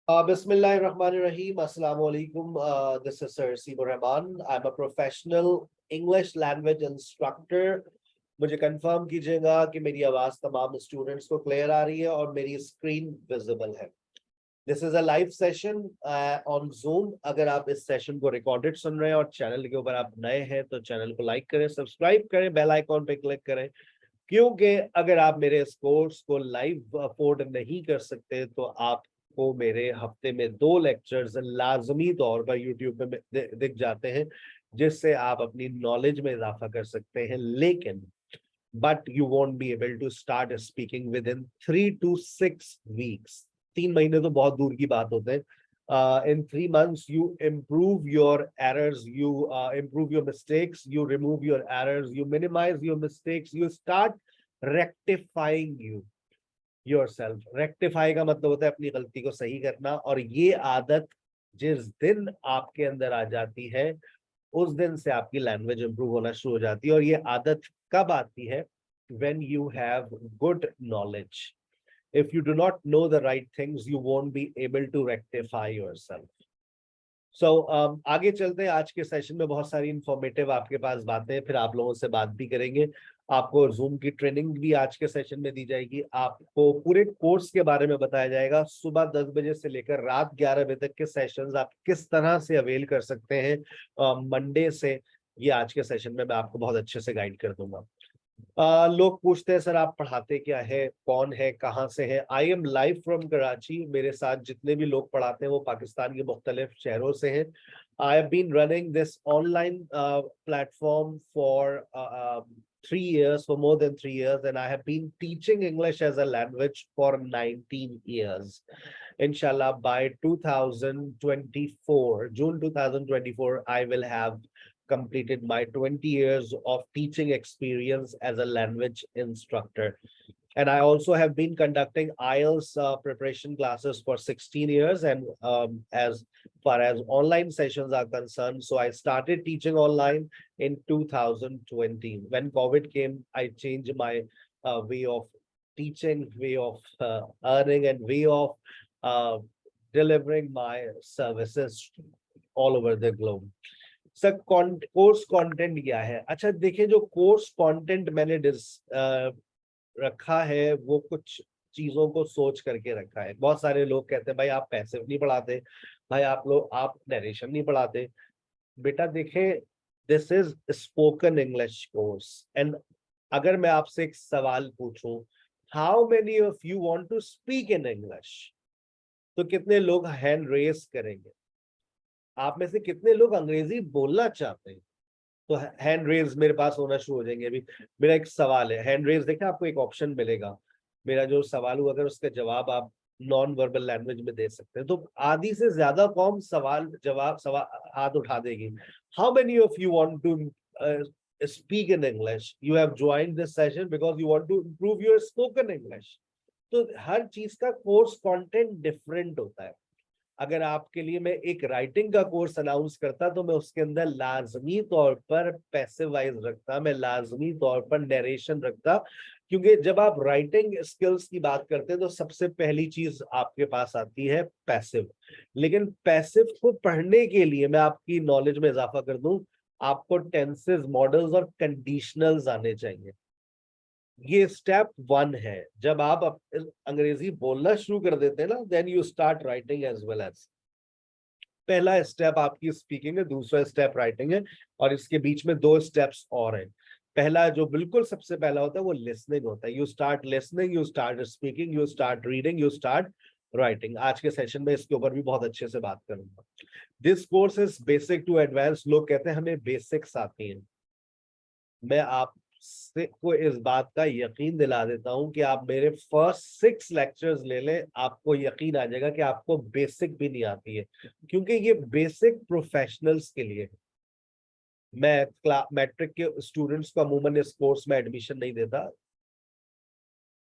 Bismillahirrahmanirrahim. Assalamu alaikum. This is Sir Sibur Rahman. I'm a professional English language instructor. मुझे confirm कीजिएगा कि मेरी आवाज तमाम स्टूडेंट्स को क्लियर आ रही है और मेरी स्क्रीन विजिबल है। This is a live session on Zoom। अगर आप इस सेशन को रिकॉर्डेड सुन रहे हैं और चैनल के ऊपर आप नए हैं तो चैनल को लाइक करें, सब्सक्राइब करें, बेल आइकॉन पे क्लिक करें, क्योंकि अगर आप मेरे इस कोर्स को लाइव अफोर्ड नहीं कर सकते तो आपको मेरे हफ्ते में 2 लेक्चर्स लाजमी तौर पर यूट्यूब पे दिख जाते हैं, जिससे आप अपनी नॉलेज में इजाफा कर सकते हैं। लेकिन but you won't be able to start speaking within 3 to 6 weeks. 3 महीने तो बहुत दूर की बात होते हैं। In 3 months, you improve your errors, you improve your mistakes, you remove your errors, you minimize your mistakes, you start rectifying yourself। Rectify का मतलब होता है अपनी गलती को सही करना, और ये आदत जिस दिन आपके अंदर आ जाती है उस दिन से आपकी लैंग्वेज इंप्रूव होना शुरू हो जाती है। और ये आदत कब आती है? When you have good knowledge। If you do not know the right things, you won't be able to rectify yourself। आगे चलते हैं। आज के सेशन में बहुत सारी इंफॉर्मेटिव आपके पास बातें हैं, फिर आप लोगों से बात भी करेंगे। आपको जूम की ट्रेनिंग भी आज के सेशन में दी जाएगी। आपको पूरे कोर्स के बारे में बताया जाएगा। सुबह 10 बजे से लेकर रात 11 बजे तक के सेशंस आप किस तरह से अवेल कर सकते हैं मंडे से, ये आज के सेशन में मैं आपको बहुत अच्छे से गाइड कर दूंगा। लोग पूछते हैं सर आप पढ़ाते क्या है, कौन है, कहाँ से है? I am live from Karachi. मेरे साथ जितने भी लोग पढ़ाते हैं वो पाकिस्तान के मुख्तलिफ शहरों से हैं। I have been running this online platform for 3 years, for more than 3 years, and I have been teaching English as a language for 19 years. Inshallah, by 2024, June 2024, I will have completed my 20 years of teaching experience as a language instructor. And I also have been conducting IELTS preparation classes for 16 years. And as far as online sessions are concerned, so I started teaching online in 2020. When COVID came, I changed my way of teaching, way of earning, and way of delivering my services all over the globe. Sir course content क्या है? अच्छा देखिए, जो course content मैंने रखा है वो कुछ चीजों को सोच करके रखा है। बहुत सारे लोग कहते हैं भाई आप पैसिव नहीं पढ़ाते, भाई आप नरेशन नहीं पढ़ाते। बेटा देखें, this is spoken English course, and अगर मैं आपसे एक सवाल पूछूं, how many of you want to speak in English, तो कितने लोग हैंड रेज करेंगे? आप में से कितने लोग अंग्रेजी बोलना चाहते हैं? तो हैंड रेज मेरे पास होना शुरू हो जाएंगे। अभी मेरा एक सवाल है, हैंड रेज देखिए, आपको एक ऑप्शन मिलेगा। मेरा जो सवाल हुआ, अगर उसका जवाब आप नॉन वर्बल लैंग्वेज में दे सकते हैं तो आधी से ज्यादा कौम सवाल हाथ उठा देगी। How many of you want to speak in English? You have joined this session because you want to improve your spoken English. तो हर चीज का कोर्स कंटेंट डिफरेंट होता है। अगर आपके लिए मैं एक राइटिंग का कोर्स अनाउंस करता तो मैं उसके अंदर लाजमी तौर पर पैसिव वाइज रखता, मैं लाजमी तौर पर नरेशन रखता, क्योंकि जब आप राइटिंग स्किल्स की बात करते हैं तो सबसे पहली चीज आपके पास आती है पैसिव। लेकिन पैसिव को पढ़ने के लिए मैं आपकी नॉलेज में इजाफा कर दूं, आपको टेंसेस, मॉडल्स और कंडीशनल्स आने चाहिए। ये स्टेप 1 है। जब आप अंग्रेजी बोलना शुरू कर देते हैं ना, then you start writing as well as. पहला स्टेप आपकी स्पीकिंग है, दूसरा स्टेप राइटिंग है, और इसके बीच में 2 स्टेप्स और हैं। पहला जो बिल्कुल सबसे पहला होता है वो लिसनिंग होता है। You start listening, you start speaking, you start reading, you start writing. आज के सेशन में इसके ऊपर भी बहुत अच्छे से बात करूंगा। This course is basic to advance. लोग कहते हैं हमें बेसिक्स आती हैं। मैं आप को इस बात का यकीन दिला देता हूं कि आप मेरे फर्स्ट 6 लेक्चर्स ले लें, आपको यकीन आ जाएगा कि आपको बेसिक भी नहीं आती है, क्योंकि ये बेसिक प्रोफेशनल्स के लिए। मैं मैट्रिक के स्टूडेंट्स को अमूमन इस कोर्स में एडमिशन नहीं देता,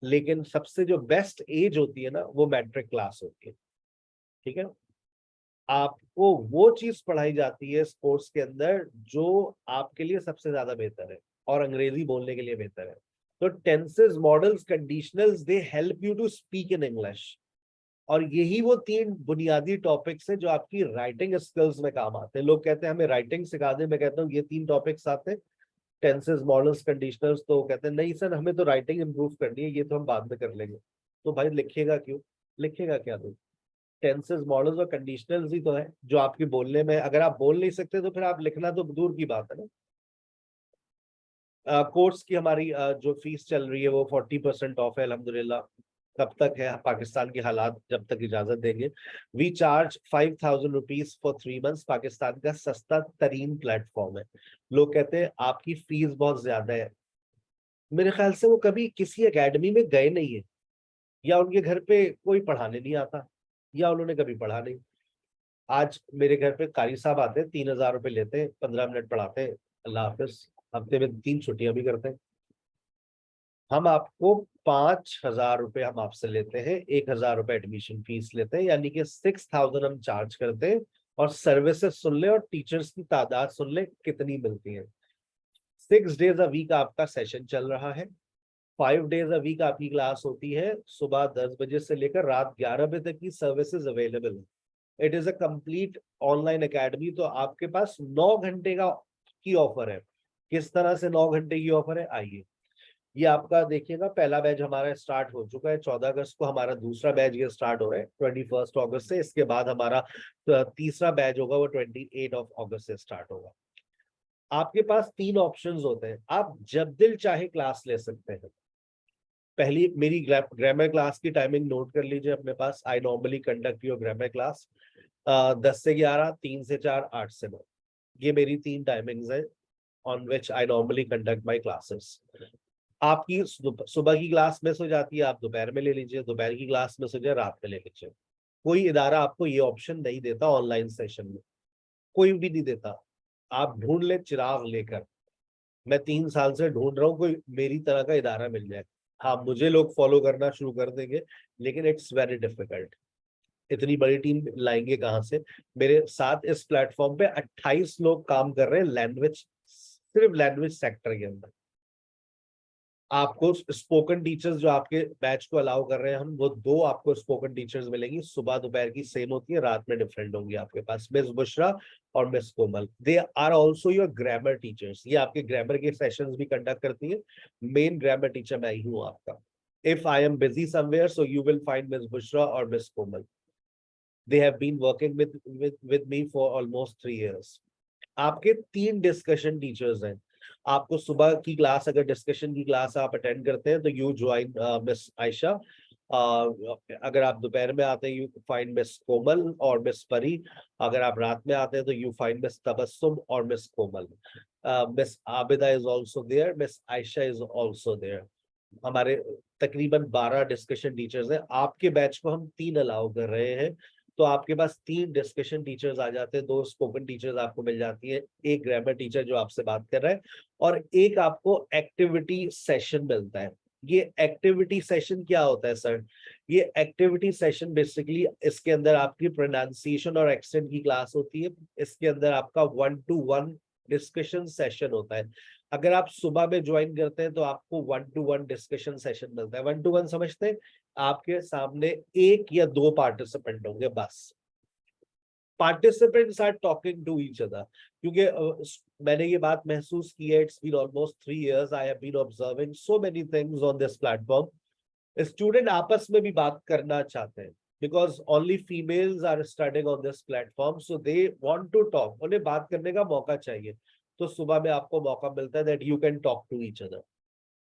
लेकिन सबसे जो बेस्ट एज होती है ना, वो मैट्रिक क्लास होती है। ठीक है, आपको वो चीज पढ़ाई जाती है इस कोर्स के अंदर जो आपके लिए सबसे ज्यादा बेहतर है और अंग्रेजी बोलने के लिए बेहतर है। तो tenses, modals, conditionals, they help you to speak in English. और यही वो 3 बुनियादी टॉपिक्स है जो आपकी राइटिंग स्किल्स में काम आते हैं। लोग कहते हैं हमें राइटिंग सिखा दे, मैं कहता हूँ ये 3 टॉपिक्स आते हैं, टेंसेस, मॉडल्स, कंडीशनल्स। तो कहते हैं नहीं सर, हमें तो राइटिंग इंप्रूव करनी है, ये तो हम बाद में कर लेंगे। तो भाई लिखिएगा क्यों, लिखेगा क्या? तो टेंसेस, मॉडल्स और कंडीशनल्स ही तो है जो आपकी बोलने में, अगर आप बोल नहीं सकते तो फिर आप लिखना तो दूर की बात है ना। कोर्स की हमारी जो फीस चल रही है वो 40% ऑफ है अल्हम्दुलिल्लाह। कब तक है, पाकिस्तान के हालात जब तक इजाजत देंगे। We charge 5,000 rupees for 3 months. Pakistan का सस्ता तरीन प्लेटफॉर्म है। लोग कहते हैं आपकी फीस बहुत ज्यादा है, मेरे ख्याल से वो कभी किसी एकेडमी में गए नहीं है, या उनके घर पे कोई पढ़ाने नहीं आता, या उन्होंने कभी पढ़ा नहीं। आज मेरे घर पे कारी साहब आते हैं, 3,000 रुपये लेते हैं, 15 मिनट पढ़ाते हैं, अल्लाह हाफिज, हफ्ते में 3 छुट्टियां भी करते हैं। हम आपको 5,000 रुपये हम आपसे लेते हैं, 1,000 रुपये एडमिशन फीस लेते हैं, यानी कि 6,000 हम चार्ज करते हैं। और सर्विसेज सुन ले और टीचर्स की तादाद सुन ले कितनी मिलती है। 6 डेज अ वीक आपका सेशन चल रहा है। 5 डेज अ वीक आपकी क्लास होती है, सुबह 10 बजे से लेकर रात 11 बजे तक की सर्विसेज अवेलेबल है। It is a complete online academy. तो आपके पास 9 घंटे का की ऑफर है। किस तरह से 9 घंटे की ऑफर है, आइए। ये आपका देखिएगा, पहला बैच हमारा स्टार्ट हो चुका है, 14 अगस्त को हमारा दूसरा बैच ये स्टार्ट हो रहा है 21 अगस्त से। इसके बाद हमारा तीसरा बैच होगा वो 28 अगस्त से स्टार्ट होगा। आपके पास 3 ऑप्शंस होते हैं, आप जब दिल चाहे क्लास ले सकते हैं। पहली मेरी ग्रामर क्लास की टाइमिंग नोट कर लीजिए अपने पास। I normally conduct your grammar class 10 से 11, 3 से 4, 8 से 9। ये मेरी 3 टाइमिंग्स है on which I normally conduct my classes. आपकी सुबह की क्लास मिस हो जाती है, आप दोपहर में ले लीजिए, दोपहर की क्लास मिस हो जाए रात में ले लीजिए। कोई इदारा आपको ये ऑप्शन नहीं देता ऑनलाइन सेशन में, कोई भी नहीं देता। आप ढूंढ ले चिराग लेकर, मैं 3 साल से ढूंढ रहा हूँ कोई मेरी तरह का इदारा मिल जाए। हाँ, मुझे लोग फॉलो करना शुरू कर देंगे, लेकिन इट्स वेरी डिफिकल्ट। इतनी बड़ी टीम लाएंगे कहाँ से? मेरे साथ इस प्लेटफॉर्म पे 28 लोग काम कर रहे हैं लैंग्वेज, सिर्फ लैंग्वेज सेक्टर के अंदर। आपको स्पोकन टीचर्स जो आपके बैच को अलाउ कर रहे हैं हम, वो 2 आपको स्पोकन टीचर्स मिलेंगी। सुबह दोपहर की सेम होती है, रात में डिफरेंट होंगी आपके पास, मिस बुशरा और miss Komal. They are also your grammar teachers. ये आपके ग्रामर के सेशंस भी कंडक्ट करती है। मेन ग्रामर टीचर मैं ही हूँ आपका। If I am busy somewhere so you will find miss Bushra और miss Komal. They have been working with me for almost 3 years। आपके 3 डिस्कशन टीचर्स हैं। आपको सुबह की क्लास, अगर डिस्कशन की क्लास आप अटेंड करते हैं तो यू ज्वाइन मिस आयशा। अगर आप दोपहर में आते हैं यू फाइंड मिस कोमल और मिस परी। अगर आप रात में आते हैं तो यू फाइंड मिस तबस्सुम और miss Komal. Miss Abida is also there, miss Ayesha is also there. हमारे तकरीबन 12 डिस्कशन टीचर्स हैं। आपके बैच को हम 3 अलाउ कर रहे हैं, तो आपके पास 3 डिस्कशन टीचर्स आ जाते हैं, 2 स्पोकन टीचर्स आपको मिल जाती है, एक ग्रामर टीचर जो आपसे बात कर रहा है, और एक आपको एक्टिविटी सेशन मिलता है। ये एक्टिविटी सेशन क्या होता है सर? ये एक्टिविटी सेशन बेसिकली इसके अंदर आपकी प्रोनाउंसिएशन और एक्सेंट की क्लास होती है। इसके अंदर आपका 1-to-1 डिस्कशन सेशन होता है। अगर आप सुबह में ज्वाइन करते हैं तो आपको 1-to-1 डिस्कशन सेशन मिलता है। 1-to-1 समझते हैं? आपके सामने 1 या 2 पार्टिसिपेंट होंगे बस। Participants are talking to each other, क्योंकि मैंने ये बात महसूस की है। It's been almost 3 years I have been observing so many things on this platform. Student आपस में भी बात करना चाहते हैं, because only females are studying on this platform, so they want to talk. उन्हें बात करने का मौका चाहिए। तो सुबह में आपको मौका मिलता है that you can talk to each other.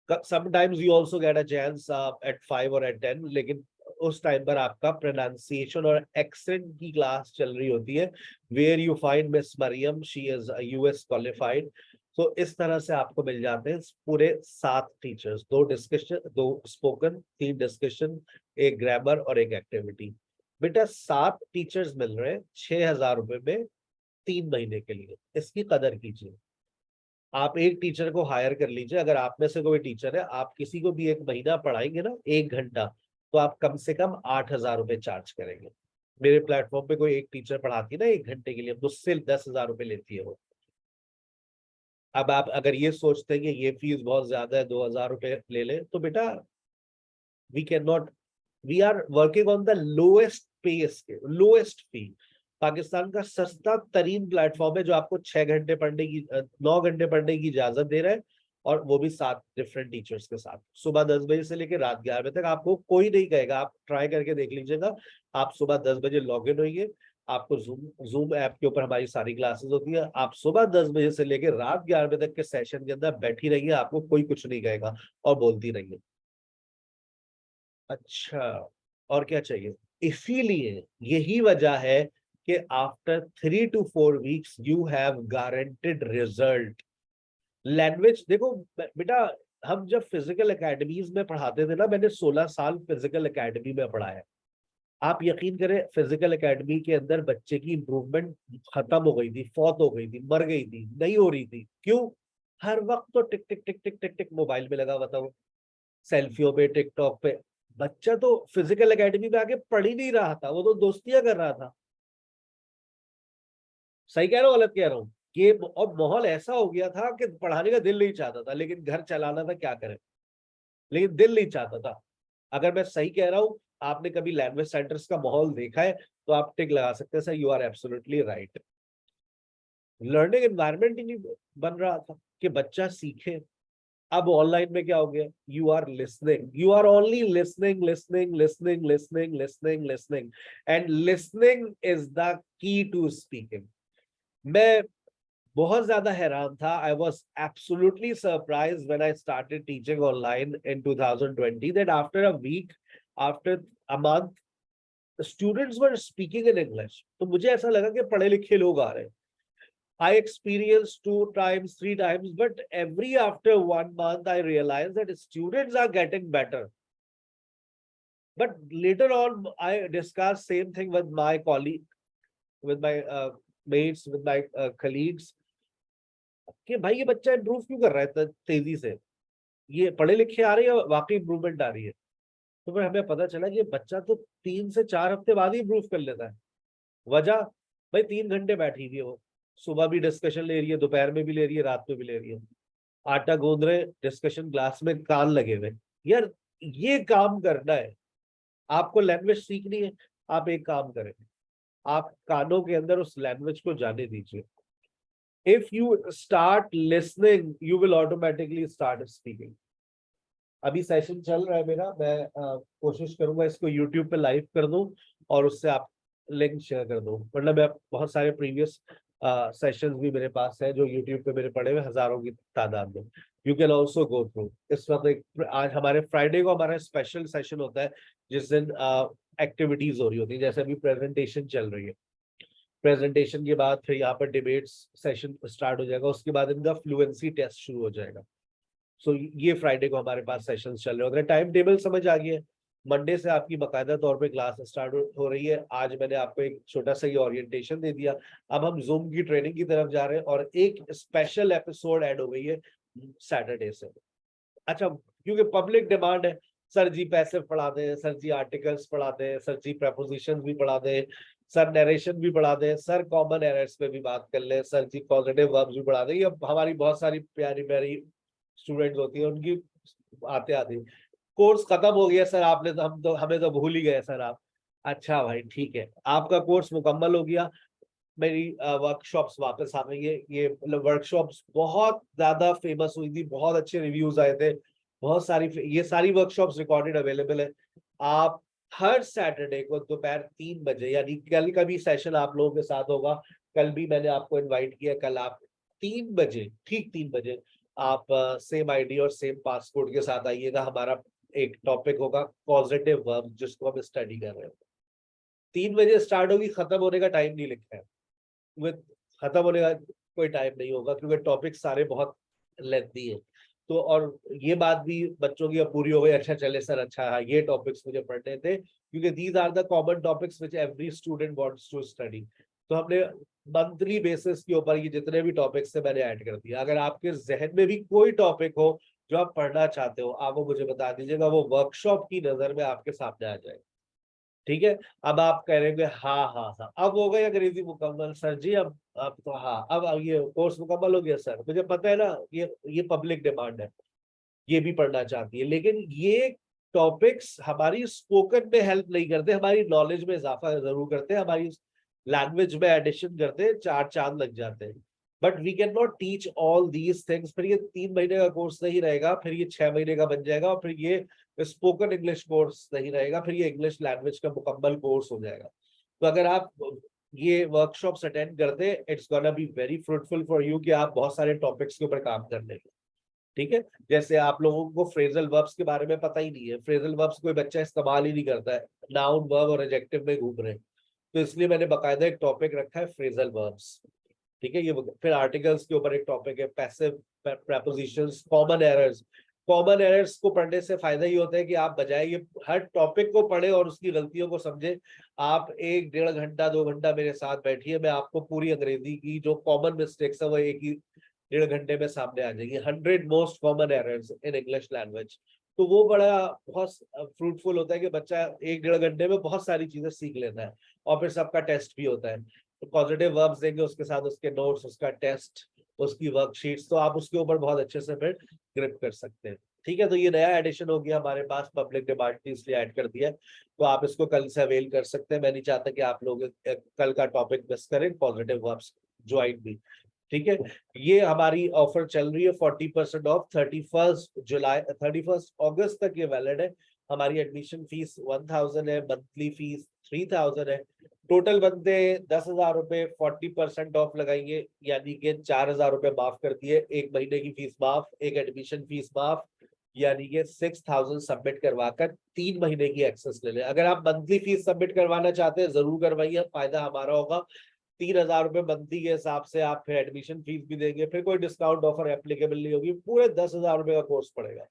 Sometimes you also get a chance at 5 और एट 10, लेकिन उस टाइम पर आपका प्रोनाउंसिएशन और एक्सेंट की क्लास चल रही होती है, where you find miss Mariam, she is US qualified. तो इस तरह से आपको मिल जाते हैं पूरे 7 टीचर्स, 2 डिस्कशन, 2 स्पोकन, 3 डिस्कशन, एक ग्रामर और एक एक्टिविटी। बेटा 7 टीचर्स मिल रहे हैं 6,000 रुपए में 3 महीने के लिए। इसकी कदर कीजिए। आप एक टीचर को हायर कर लीजिए। अगर आप में से कोई टीचर है, आप किसी को भी 1 महीना पढ़ाएंगे ना, 1 घंटा, तो आप कम से कम 8,000 रुपए चार्ज करेंगे। मेरे प्लेटफॉर्म पे कोई एक टीचर पढ़ाती है ना 1 घंटे के लिए, मुझसे 10,000 रुपए लेती है वो। अब आप अगर ये सोचते हैं कि ये फीस बहुत ज्यादा है, 2,000 रुपए ले ले, तो बेटा we can not we are working on the lowest pace, lowest fee. Pakistan का सस्ता तरीन प्लेटफॉर्म है जो आपको 6 घंटे पढ़ने की 9 घंटे पढ़ने की इजाजत दे रहा है, और वो भी 7 डिफरेंट टीचर्स के साथ। सुबह 10 बजे से लेकर रात 11 बजे तक आपको कोई नहीं कहेगा, आप ट्राई करके देख लीजिएगा। आप सुबह 10 बजे लॉग इन होइए, आपको जूम ऐप के ऊपर हमारी सारी क्लासेस होती है, आप सुबह 10 बजे से लेकर रात 11 बजे तक के सेशन के अंदर बैठी रहिए, आपको कोई कुछ नहीं कहेगा, और बोलती रहिए। अच्छा, और क्या चाहिए? इसीलिए यही वजह है कि after 3 to 4 weeks you have guaranteed result. Language देखो बेटा, हम जब फिजिकल एकेडमीज में पढ़ाते थे ना, मैंने 16 साल फिजिकल एकेडमी में पढ़ाया। आप यकीन करें, फिजिकल एकेडमी के अंदर बच्चे की इंप्रूवमेंट खत्म हो गई थी, फौत हो गई थी, मर गई थी, नहीं हो रही थी। क्यों? हर वक्त तो टिक टिक टिक टिक टिक टिक मोबाइल में लगा हुआ था, वो सेल्फियों पे, टिकटॉक पे। बच्चा तो फिजिकल एकेडमी में आके पढ़ ही नहीं रहा था, वो तो दोस्तियां कर रहा था। सही कह रहा हूँ, गलत कह रहा हूँ? ये और माहौल ऐसा हो गया था कि पढ़ाने का दिल नहीं चाहता था, लेकिन घर चलाना था, क्या करें, लेकिन दिल नहीं चाहता था। अगर मैं सही कह रहा हूँ, आपने कभी लैंग्वेज सेंटर्स का माहौल देखा है तो आप टिक लगा सकते हैं, sir you are absolutely right. Learning environment ही नहीं बन रहा था कि बच्चा सीखे। अब ऑनलाइन में क्या हो गया? You are listening, you are only listening listening listening listening listening listening, and listening is the key to speaking. मैं बहुत ज्यादा हैरान था, I was absolutely surprise when I started teaching online in 2020 that after a week, after a month, students were speaking in English. तो मुझे ऐसा लगा कि पढ़े लिखे लोग आ रहे हैं। I experienced 2 times, 3 times, but every after 1 month, I realized that students are getting better. But later on, I discussed same thing with my colleague, with my mates, with my colleagues. कि भाई ये बच्चा improve क्यों कर रहा है इतना तेजी से? ये पढ़े लिखे आ रही है, वाकई इम्प्रूवमेंट आ रही है। तो फिर हमें पता चला कि बच्चा तो 3 से 4 हफ्ते बाद ही इम्प्रूव कर लेता है। वजह, भाई 3 घंटे बैठी हुई है वो, सुबह भी डिस्कशन ले रही है, दोपहर में भी ले रही है, रात में भी ले रही है, आटा गूंद रहे, डिस्कशन क्लास में कान लगे हुए। यार ये काम करना है, आपको लैंग्वेज सीखनी है, आप एक काम करें, आप कानों के अंदर उस लैंग्वेज को जाने दीजिए। If you start listening you will automatically start speaking. अभी सेशन चल रहा है मेरा, मैं कोशिश करूंगा इसको यूट्यूब पे लाइव कर दूं और उससे आप लिंक शेयर कर दूं। मतलब मैं बहुत सारे प्रीवियस सेशंस भी मेरे पास है जो यूट्यूब पे मेरे पड़े हुए हजारों की तादाद में। You can also go through. इस वक्त आज हमारे फ्राइडे को हमारा स्पेशल सेशन होता है, जिस दिन एक्टिविटीज हो रही होती है, जैसे अभी प्रेजेंटेशन चल रही है। प्रेजेंटेशन के बाद फिर यहाँ पर डिबेट्स सेशन स्टार्ट हो जाएगा, उसके बाद इनका फ्लुएंसी टेस्ट शुरू हो जाएगा। सो ये फ्राइडे को हमारे पास सेशंस चल रहे होते हैं। टाइम टेबल समझ आ गया है, मंडे से आपकी बाकायदा तौर पे क्लास स्टार्ट हो रही है। आज मैंने आपको एक छोटा सा ये ओरिएंटेशन दे दिया, अब हम जूम की ट्रेनिंग की तरफ जा रहे हैं, और एक स्पेशल एपिसोड ऐड हो गई है सैटरडे से। अच्छा, क्योंकि पब्लिक डिमांड है, सर जी पैसिव पढ़ा दें, सर जी आर्टिकल्स पढ़ा दें, सर जी प्रपोजिशन भी पढ़ा दें, सर नरेशन भी पढ़ा दें, सर कॉमन एरर्स पे भी बात कर ले, सर जी पॉजिटिव वर्ब्स भी पढ़ा दें। ये हमारी बहुत सारी प्यारी प्यारी स्टूडेंट्स होती है, उनकी आते आते कोर्स खत्म हो गया सर, आपने तो हमें तो भूल ही गए सर आप। अच्छा भाई ठीक है, आपका कोर्स मुकम्मल हो गया, मेरी वर्कशॉप्स वापस आ गई है। ये मतलब वर्कशॉप्स बहुत ज्यादा फेमस हुई थी, बहुत अच्छे रिव्यूज आए थे, बहुत सारी, ये सारी वर्कशॉप्स रिकॉर्डेड अवेलेबल है। आप हर सैटरडे को दोपहर 3 बजे, यानी कल का भी सेशन आप लोगों के साथ होगा, कल भी मैंने आपको इनवाइट किया, कल आप 3 बजे, ठीक 3 बजे आप सेम आईडी और सेम पासपोर्ट के साथ आइएगा। हमारा एक टॉपिक होगा पॉजिटिव वर्ब, जिसको हम स्टडी कर रहे हैं। 3 बजे स्टार्ट होगी, खत्म होने का टाइम नहीं लिखा है, विद खत्म होने का कोई टाइम नहीं होगा, क्योंकि टॉपिक सारे बहुत लेंथी है। तो और ये बात भी बच्चों की अब पूरी हो गई, अच्छा चले सर, अच्छा हाँ ये टॉपिक्स मुझे पढ़ने थे, क्योंकि these are the common topics which every student wants to study. तो हमने मंथली बेसिस के ऊपर ये जितने भी टॉपिक्स थे मैंने ऐड कर दिया। अगर आपके जहन में भी कोई टॉपिक हो जो आप पढ़ना चाहते हो, आप वो मुझे बता दीजिएगा, वो वर्कशॉप की नजर में आपके सामने आ जाएगा। ठीक है, अब आप कह रहे हाँ हाँ हाँ, अब हो गई अंग्रेजी मुकम्मल सर जी, अब तो हाँ, अब ये कोर्स मुकम्मल हो गया सर, मुझे पता है ना, ये पब्लिक डिमांड है, ये भी पढ़ना चाहती है, लेकिन ये टॉपिक्स हमारी स्पोकन में हेल्प नहीं करते, हमारी नॉलेज में इजाफा जरूर करते हैं, हमारी लैंग्वेज में एडिशन करते हैं, चार चांद लग जाते हैं, but we can not teach all these things. फिर ये 3 महीने का कोर्स नहीं रहेगा, फिर ये 6 महीने का बन जाएगा, और फिर ये स्पोकन इंग्लिश कोर्स नहीं रहेगा, फिर ये इंग्लिश लैंग्वेज का मुकम्मल कोर्स हो जाएगा। तो अगर आप ये वर्कशॉप्स अटेंड करते, it's gonna be very fruitful for you, कि आप बहुत सारे टॉपिक्स के ऊपर काम कर लेंगे। ठीक है, जैसे आप लोगों को फ्रेजल वर्ब्स के बारे में पता ही नहीं है, फ्रेजल वर्ब्स कोई बच्चा इस्तेमाल ही नहीं करता है, नाउन वर्ब और एडजेक्टिव में घूम रहे हैं, तो इसलिए मैंने बकायदा एक टॉपिक रखा है फ्रेजल वर्ब्स। ठीक है, ये फिर आर्टिकल्स के ऊपर एक टॉपिक है, passive prepositions, common errors. Common errors को पढ़ने से फायदा ये होता है कि आप बजाय ये हर टॉपिक को पढ़े और उसकी गलतियों को समझे, आप 1-1.5 घंटा 2 घंटा मेरे साथ बैठिए, मैं आपको पूरी अंग्रेजी की जो कॉमन मिस्टेक्स है वो 1 ही 1.5 घंटे में सामने आ जाएगी। 100 most common errors in English language. तो वो बड़ा बहुत फ्रूटफुल होता है कि बच्चा 1-1.5 घंटे में बहुत सारी चीजें सीख लेता है, और फिर सबका टेस्ट भी होता है, तो पॉजिटिव वर्ब्स देंगे, उसके साथ उसके नोट्स, उसका टेस्ट, उसकी वर्कशीट्स, तो आप उसके ऊपर बहुत अच्छे से फिर ग्रिप कर सकते हैं। ठीक है, तो ये नया एडिशन हो गया हमारे पास, पब्लिक डिमांड थी इसलिए ऐड कर दिया है, तो आप इसको कल से अवेल कर सकते हैं। मैं नहीं चाहता कि आप लोग कल का टॉपिक मिस करें, पॉजिटिव वर्ब्स ज्वाइन भी। ठीक है, ये हमारी ऑफर चल रही है 40% ऑफ, 31 अगस्त तक ये वैलिड है। हमारी एडमिशन फीस 1000 है, मंथली फीस 3000 है, टोटल बनते 10,000 रुपए, 40% ऑफ लगाइए, यानी कि 4,000 रुपए माफ कर दिए, 1 महीने की फीस माफ, एक एडमिशन फीस माफ, यानी कि 6000 सबमिट करवाकर 3 महीने की एक्सेस ले लें। अगर आप मंथली फीस सबमिट करवाना चाहते हैं जरूर करवाइए, फायदा हमारा होगा। 3,000 रुपए मंथली के हिसाब से आप फिर एडमिशन फीस भी देंगे, फिर कोई डिस्काउंट ऑफर एप्लीकेबल नहीं होगी, पूरे 10,000 रुपए का कोर्स पड़ेगा।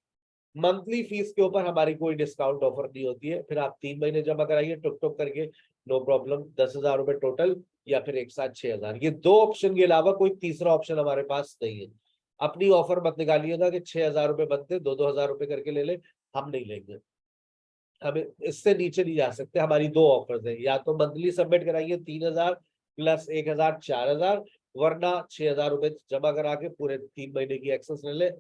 मंथली फीस के ऊपर हमारी कोई डिस्काउंट ऑफर नहीं होती है, फिर आप 3 महीने जमा कराइए टुक टुक करके, नो प्रॉब्लम। 10,000 रुपए टोटल, या फिर एक साथ 6,000, ये दो ऑप्शन के अलावा कोई तीसरा ऑप्शन हमारे पास नहीं है। अपनी ऑफर मत निकालिएगा कि 6,000 रुपए बनते 2-2 हजार रुपए करके ले ले, हम नहीं लेंगे, हमें इससे नीचे नहीं जा सकते। हमारी दो ऑफर्स है, या तो मंथली सबमिट कराइए 3,000 प्लस 1,000 4,000, वरना 6,000 रुपए जमा करा के पूरे 3 महीने की एक्सेस ले ले।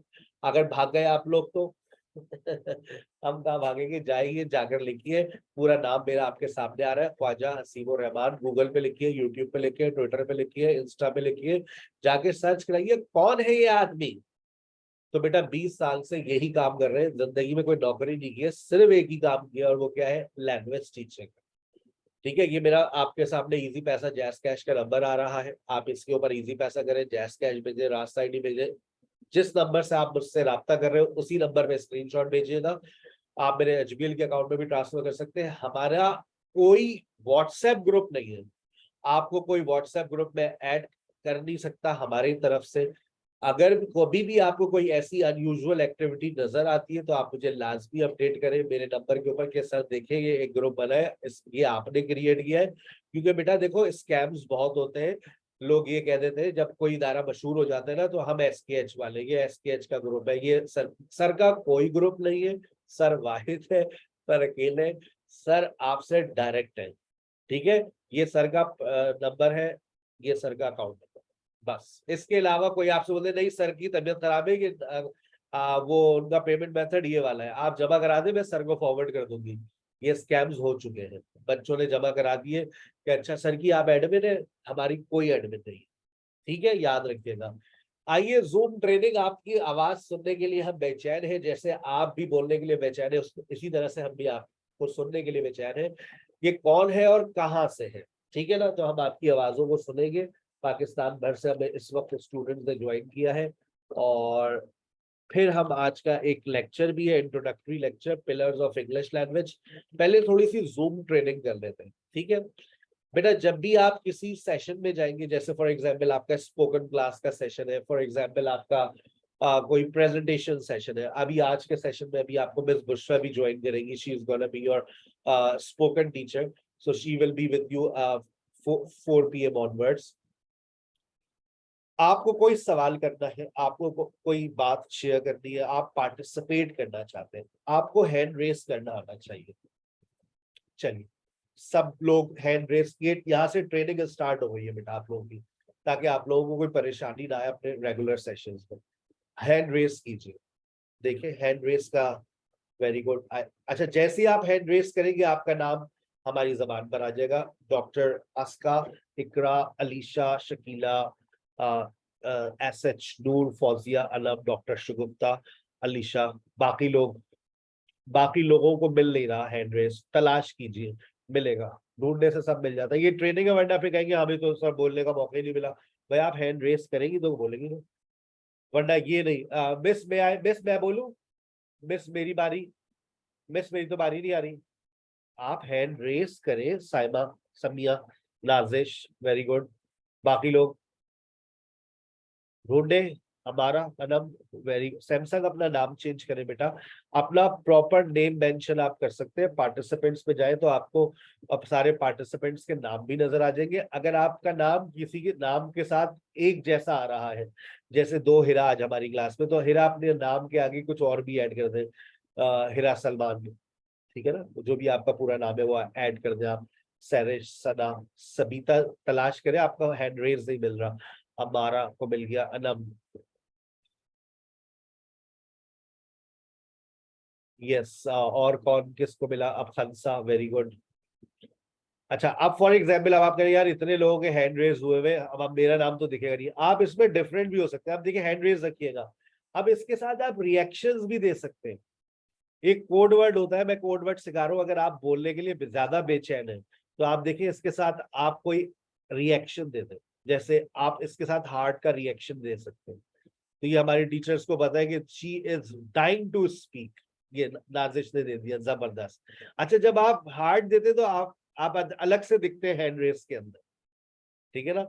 अगर भाग गए आप लोग तो हम कहाँ भागेंगे, जाइए जाकर लिखिए, पूरा नाम मेरा आपके सामने आ रहा है, ख्वाजा हसीबुर रहमान, गूगल पे लिखिए, यूट्यूब पे लिखिए, ट्विटर पे लिखिए, इंस्टा पे लिखिए, जाके सर्च कराइए कौन है ये आदमी। तो बेटा 20 साल से यही काम कर रहे हैं, जिंदगी में कोई नौकरी नहीं की है, सिर्फ एक ही काम किया, और वो क्या है, लैंग्वेज टीचिंग। ठीक है, ये मेरा आपके सामने इजी पैसा जैस कैश का नंबर आ रहा है, आप इसके ऊपर इजी पैसा करें, जैस कैश भेजे, रास्ता आईडी भेजे, जिस नंबर से आप मुझसे राब्ता कर रहे हो उसी नंबर पे स्क्रीनशॉट भेजिएगा। आप मेरे एचबीएल के अकाउंट में भी ट्रांसफर कर सकते हैं। हमारा कोई व्हाट्सएप ग्रुप नहीं है, आपको कोई व्हाट्सएप ग्रुप में ऐड कर नहीं सकता हमारी तरफ से। अगर कभी भी आपको कोई ऐसी अनयूजुअल एक्टिविटी नजर आती है तो आप मुझे लाजमी अपडेट करें मेरे नंबर के ऊपर कि सर देखें ये एक ग्रुप बना है, ये आपने क्रिएट किया है। क्योंकि बेटा देखो स्कैम्स बहुत होते हैं, लोग ये कह देते हैं जब कोई इदारा मशहूर हो जाता है ना, तो हम एसकेएच वाले, ये एसकेएच का ग्रुप है, ये सर का कोई ग्रुप नहीं है, सर वाहिद है, सर अकेले, सर आपसे डायरेक्ट है। ठीक है, ये सर का नंबर है, ये सर का अकाउंट नंबर, बस। इसके अलावा कोई आपसे बोले नहीं सर की तबीयत खराब है कि वो उनका पेमेंट मेथड ये वाला है, आप जमा करा दे, मैं सर को फॉरवर्ड कर दूंगी, ये स्कैम्स हो चुके हैं। बच्चों ने जमा करा दिए कि अच्छा सर की आप एडमिन है, हमारी कोई एडमिन नहीं। ठीक है, याद रखिएगा। आइए, जूम ट्रेनिंग आपकी आवाज सुनने के लिए हम बेचैन है, जैसे आप भी बोलने के लिए बेचैन है, इसी तरह से हम भी आपको सुनने के लिए बेचैन है। ये कौन है और कहाँ से है, ठीक है ना, तो हम आपकी आवाजों को सुनेंगे। पाकिस्तान भर से हमें इस वक्त स्टूडेंट्स ने ज्वाइन किया है, और फिर हम आज का एक लेक्चर भी है, introductory lecture, pillars of English language. पहले थोड़ी सी जूम ट्रेनिंग कर लेते हैं, ठीक है बेटा। जब भी आप किसी सेशन में जाएंगे, जैसे फॉर एग्जांपल आपका स्पोकन क्लास का सेशन है, फॉर एग्जांपल आपका कोई प्रेजेंटेशन सेशन है, अभी आज के सेशन में अभी आपको मिस बुशरा भी ज्वाइन करेंगी, she is gonna be your spoken teacher, so she will be with you 4 PM onwards. आपको कोई सवाल करना है, आपको कोई बात शेयर करनी है, आप पार्टिसिपेट करना चाहते हैं, आपको हैंड रेस करना आना चाहिए। चलिए, सब लोग हैंड रेस किए, यहाँ से ट्रेनिंग स्टार्ट हो गई है बेटा आप लोगों की, ताकि आप लोगों को कोई परेशानी ना आए अपने रेगुलर सेशंस में। हैंड रेस कीजिए, देखिए हैंड रेस का वेरी गुड। अच्छा, जैसे ही आप हैंड रेस करेंगे आपका नाम हमारी जबान पर आ जाएगा। डॉक्टर अस्का, इकरा, अलीशा, शकीला, एस एच, नूर, फौजिया, अलम, डॉक्टर शुगुफ्ता, अलीशा। बाकी लोग, बाकी लोगों को मिल नहीं रहा हैंड रेस, तलाश कीजिए, मिलेगा। ढूंढने से सब मिल जाता है। ये ट्रेनिंग है, वरना फिर कहेंगे हमें तो सर बोलने का मौका ही नहीं मिला। भाई आप हैंड रेस करेंगी तो बोलेंगी ना, वरना ये नहीं मिस मैं आए, मिस मैं बोलूं, मिस मेरी बारी, मिस मेरी तो बारी नहीं आ रही। आप हैंड रेस करें। Saima, Samiya, Nazish, very good. बाकी लोग ढूंढे। हमारा अनम, वेरी। सैमसंग अपना नाम चेंज करें बेटा, अपना प्रॉपर नेम मेंशन आप कर सकते हैं। पार्टिसिपेंट्स पे जाए तो आपको अब सारे पार्टिसिपेंट्स के नाम भी नजर आ जाएंगे। अगर आपका नाम किसी के नाम के साथ एक जैसा आ रहा है, जैसे दो हिरा आज हमारी क्लास में, तो हिरा अपने नाम के आगे कुछ और भी ऐड कर दे, हिरा सलमान, ठीक है ना, जो भी आपका पूरा नाम है वो ऐड कर दे आप। सैरिश, सना, सबीता तलाश करें, आपका हैंड रेज नहीं मिल रहा। हमारा को मिल गया। अनम, यस। और कौन किसको मिला? अब खंसा, वेरी गुड। अच्छा, अब फॉर एग्जाम्पल अब आप कहें यार इतने लोगों के हैंड रेज हुए हुए, अब मेरा नाम तो दिखेगा नहीं। आप इसमें डिफरेंट भी हो सकते हैं। आप देखिए हैंड रेज रखिएगा, अब इसके साथ आप रिएक्शंस भी दे सकते हैं। एक कोड वर्ड होता है, मैं कोड वर्ड सिखा रहा हूँ, अगर आप बोलने के लिए ज्यादा बेचैन है तो आप देखिए इसके साथ आप कोई रिएक्शन दे दें। जैसे आप इसके साथ हार्ट का रिएक्शन दे सकते हैं। तो ये हमारे टीचर्स को पता है कि she is dying to speak, ये नाजिश ने दे दिया, जबरदस्त। अच्छा, जब आप हार्ट देते तो आप अलग से दिखते हैं हैंड रेस के अंदर, ठीक है ना।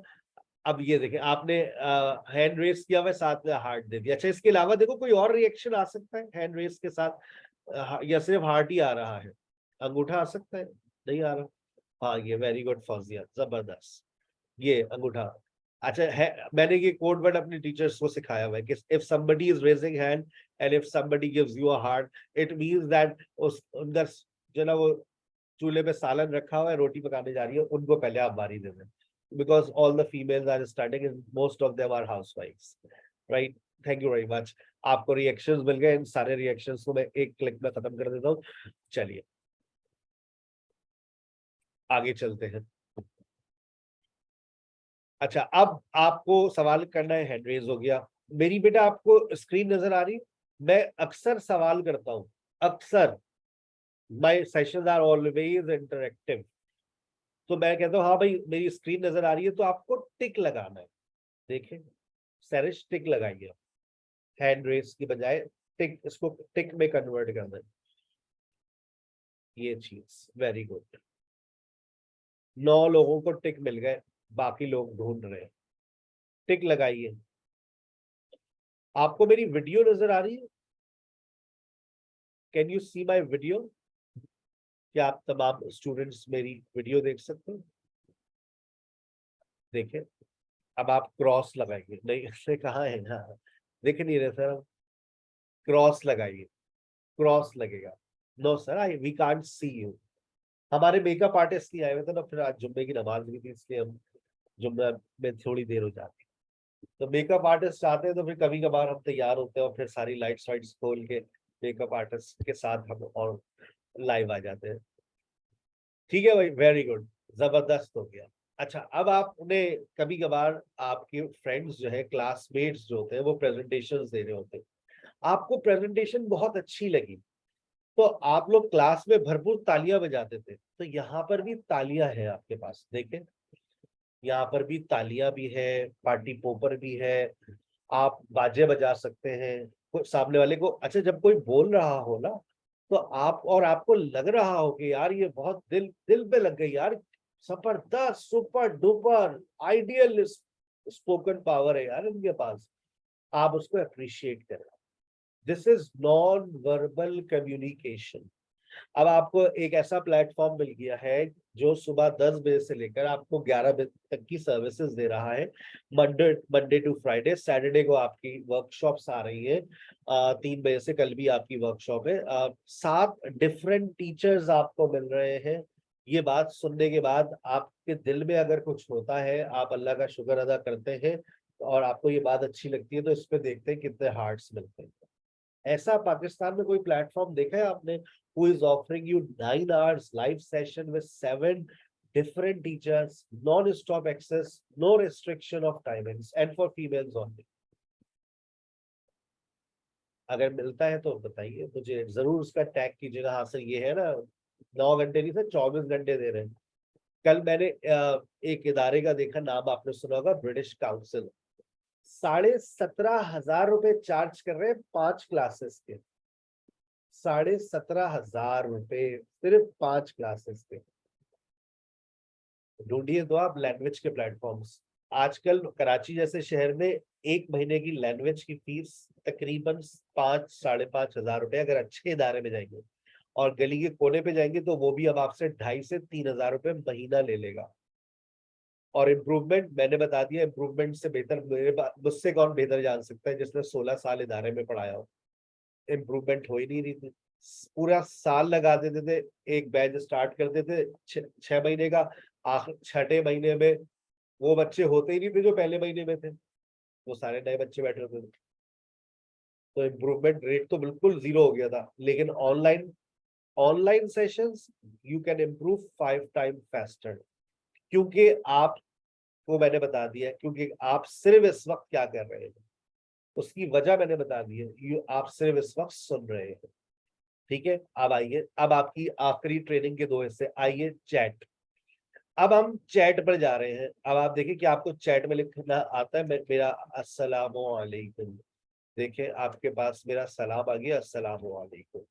अब ये देखें, आपने हैंड रेस किया हुआ है, साथ में हार्ट दे दिया। अच्छा, इसके अलावा देखो कोई और रिएक्शन आ सकता है हैंड रेस के साथ, या सिर्फ हार्ट ही आ रहा है? अंगूठा आ सकता है? नहीं आ रहा। हाँ, ये वेरी गुड फौजिया, जबरदस्त, ये अंगूठा। अच्छा है, मैंने ये कोड वर्ड अपने टीचर्स को सिखाया हुआ है कि if somebody is raising hand and if somebody gives you a heart, it means that उस अंदर जो ना वो चूल्हे पे सालन रखा हुआ है, रोटी पकाने जा रही है, उनको पहले आप बारी दे दें, because all the females are studying and most of them are हाउसवाइफ्स, right. Thank you very much. आपको रिएक्शंस मिल गए, इन सारे रिएक्शंस को मैं एक क्लिक में खत्म कर देता हूँ। चलिए आगे चलते हैं। अच्छा, अब आपको सवाल करना है, हैंड रेज हो गया। मेरी बेटा आपको स्क्रीन नजर आ रही? मैं अक्सर सवाल करता हूँ, अक्सर। My sessions are always interactive. तो मैं कहता हूँ हाँ भाई मेरी स्क्रीन नजर आ रही है, तो आपको टिक लगाना है। देखें, सैरिश टिक लगाइए, हैंड रेस की बजाय टिक, इसको टिक में कन्वर्ट करना है। ये चीज वेरी गुड। 9 लोगों को टिक मिल गए, बाकी लोग ढूंढ रहे हैं। टिक लगाइए। आपको मेरी वीडियो नजर आ रही है? Can you see my video? क्या आप तमाम स्टूडेंट्स मेरी वीडियो देख सकते हैं? देखें। अब आप क्रॉस लगाइए, नहीं इससे कहाँ है, हाँ दिख नहीं रहे सर। क्रॉस लगाइए, क्रॉस लगेगा। No sir, I we can't see you. हमारे मेकअप आर्टिस्ट नहीं आए हुए थे ना, फिर आज जुम्मे की नमाज भी थी, इसलिए हम जुम्मे में थोड़ी देर हो जाती है। तो मेकअप आर्टिस्ट आते हैं तो फिर कभी कभार हम तैयार होते हैं और फिर सारी लाइट्स वाइट्स खोल के मेकअप आर्टिस्ट के साथ हम और लाइव आ जाते हैं। ठीक है भाई, वेरी गुड, जबरदस्त हो गया। अच्छा, अब आपने कभी कभार आपके फ्रेंड्स जो है, क्लासमेट्स जो होते हैं, वो प्रेजेंटेशंस दे रहे होते हैं, आपको प्रेजेंटेशन बहुत अच्छी लगी, तो आप लोग क्लास में भरपूर तालियां बजाते थे। तो यहाँ पर भी तालियां है आपके पास, देखें, यहाँ पर भी तालियां भी है, पार्टी पोपर भी है, आप बाजे बजा सकते हैं कोई सामने वाले को। अच्छा, जब कोई बोल रहा हो ना, तो आप और आपको लग रहा हो कि यार ये बहुत दिल दिल पे लग गई यार, जबरदस्त, super duper, ideal spoken power है यार इनके पास, आप उसको अप्रिशिएट करें। This is non verbal communication. अब आपको एक ऐसा प्लेटफॉर्म मिल गया है जो सुबह 10 बजे से लेकर आपको 11 बजे तक की सर्विसेज दे रहा है। Monday Monday to Friday, Saturday को आपकी वर्कशॉप्स आ रही है। 3 बजे से कल भी आपकी वर्कशॉप है। 7 डिफरेंट टीचर्स आपको मिल रहे हैं। ये बात सुनने के बाद आपके दिल में अगर कुछ होता है, आप अल्लाह का शुक्र अदा करते हैं और आपको ये बात अच्छी लगती है, तो इस पे देखते हैं कितने हार्ट्स मिलते हैं। ऐसा पाकिस्तान में कोई प्लेटफॉर्म देखा है आपने who is offering you 9 hours live session with 7 different teachers, non-stop access, no restriction of timings, and for females only? अगर मिलता है तो बताइए मुझे, जरूर उसका टैग कीजिएगा। हाँ सर ये है ना, 9 घंटे नहीं सर, 24 घंटे दे रहे हैं। कल मैंने एक इदारे का देखा, नाम आपने सुना होगा, ब्रिटिश काउंसिल, 17,500 चार्ज कर रहे हैं 5 क्लासेस के। 17,500 सिर्फ 5 क्लासेस के। ढूंढिए तो आप लैंग्वेज के प्लेटफॉर्म्स। आजकल कराची जैसे शहर में 1 महीने की लैंग्वेज की फीस तकरीबन 5-5,500 अगर अच्छे इदारे में जाएंगे, और गली के कोने पे जाएंगे तो वो भी अब आपसे 2,500 से 3,000 महीना ले लेगा। और इम्प्रूवमेंट मैंने बता दिया, इम्प्रूवमेंट से बेहतर मुझसे कौन बेहतर जान सकता है जिसने 16 साल इदारे में पढ़ाया हो। इम्प्रूवमेंट हो ही नहीं रही थी, पूरा साल लगा देते थे, एक बैच स्टार्ट कर देते 6 महीने का, आखिर 6ठे महीने में वो बच्चे होते ही नहीं थे जो पहले महीने में थे, वो सारे नए बच्चे बैठे होते थे। तो इम्प्रूवमेंट रेट तो बिल्कुल जीरो हो गया था। लेकिन online online sessions you can improve 5 time faster, क्योंकि आपको मैंने बता दिया, क्योंकि आप सिर्फ इस वक्त क्या कर रहे हैं उसकी वजह मैंने बता दी है, आप सिर्फ इस वक्त सुन रहे हैं। ठीक है, अब आइए, अब आपकी आखिरी ट्रेनिंग के 2 हिस्से, आइए चैट। अब हम चैट पर जा रहे हैं। अब आप देखिए कि आपको चैट में लिखना आता है, मेरा अस्सलामु अलैकुम, देखिए आपके पास मेरा सलाम आ गया, अस्सलामु अलैकुम।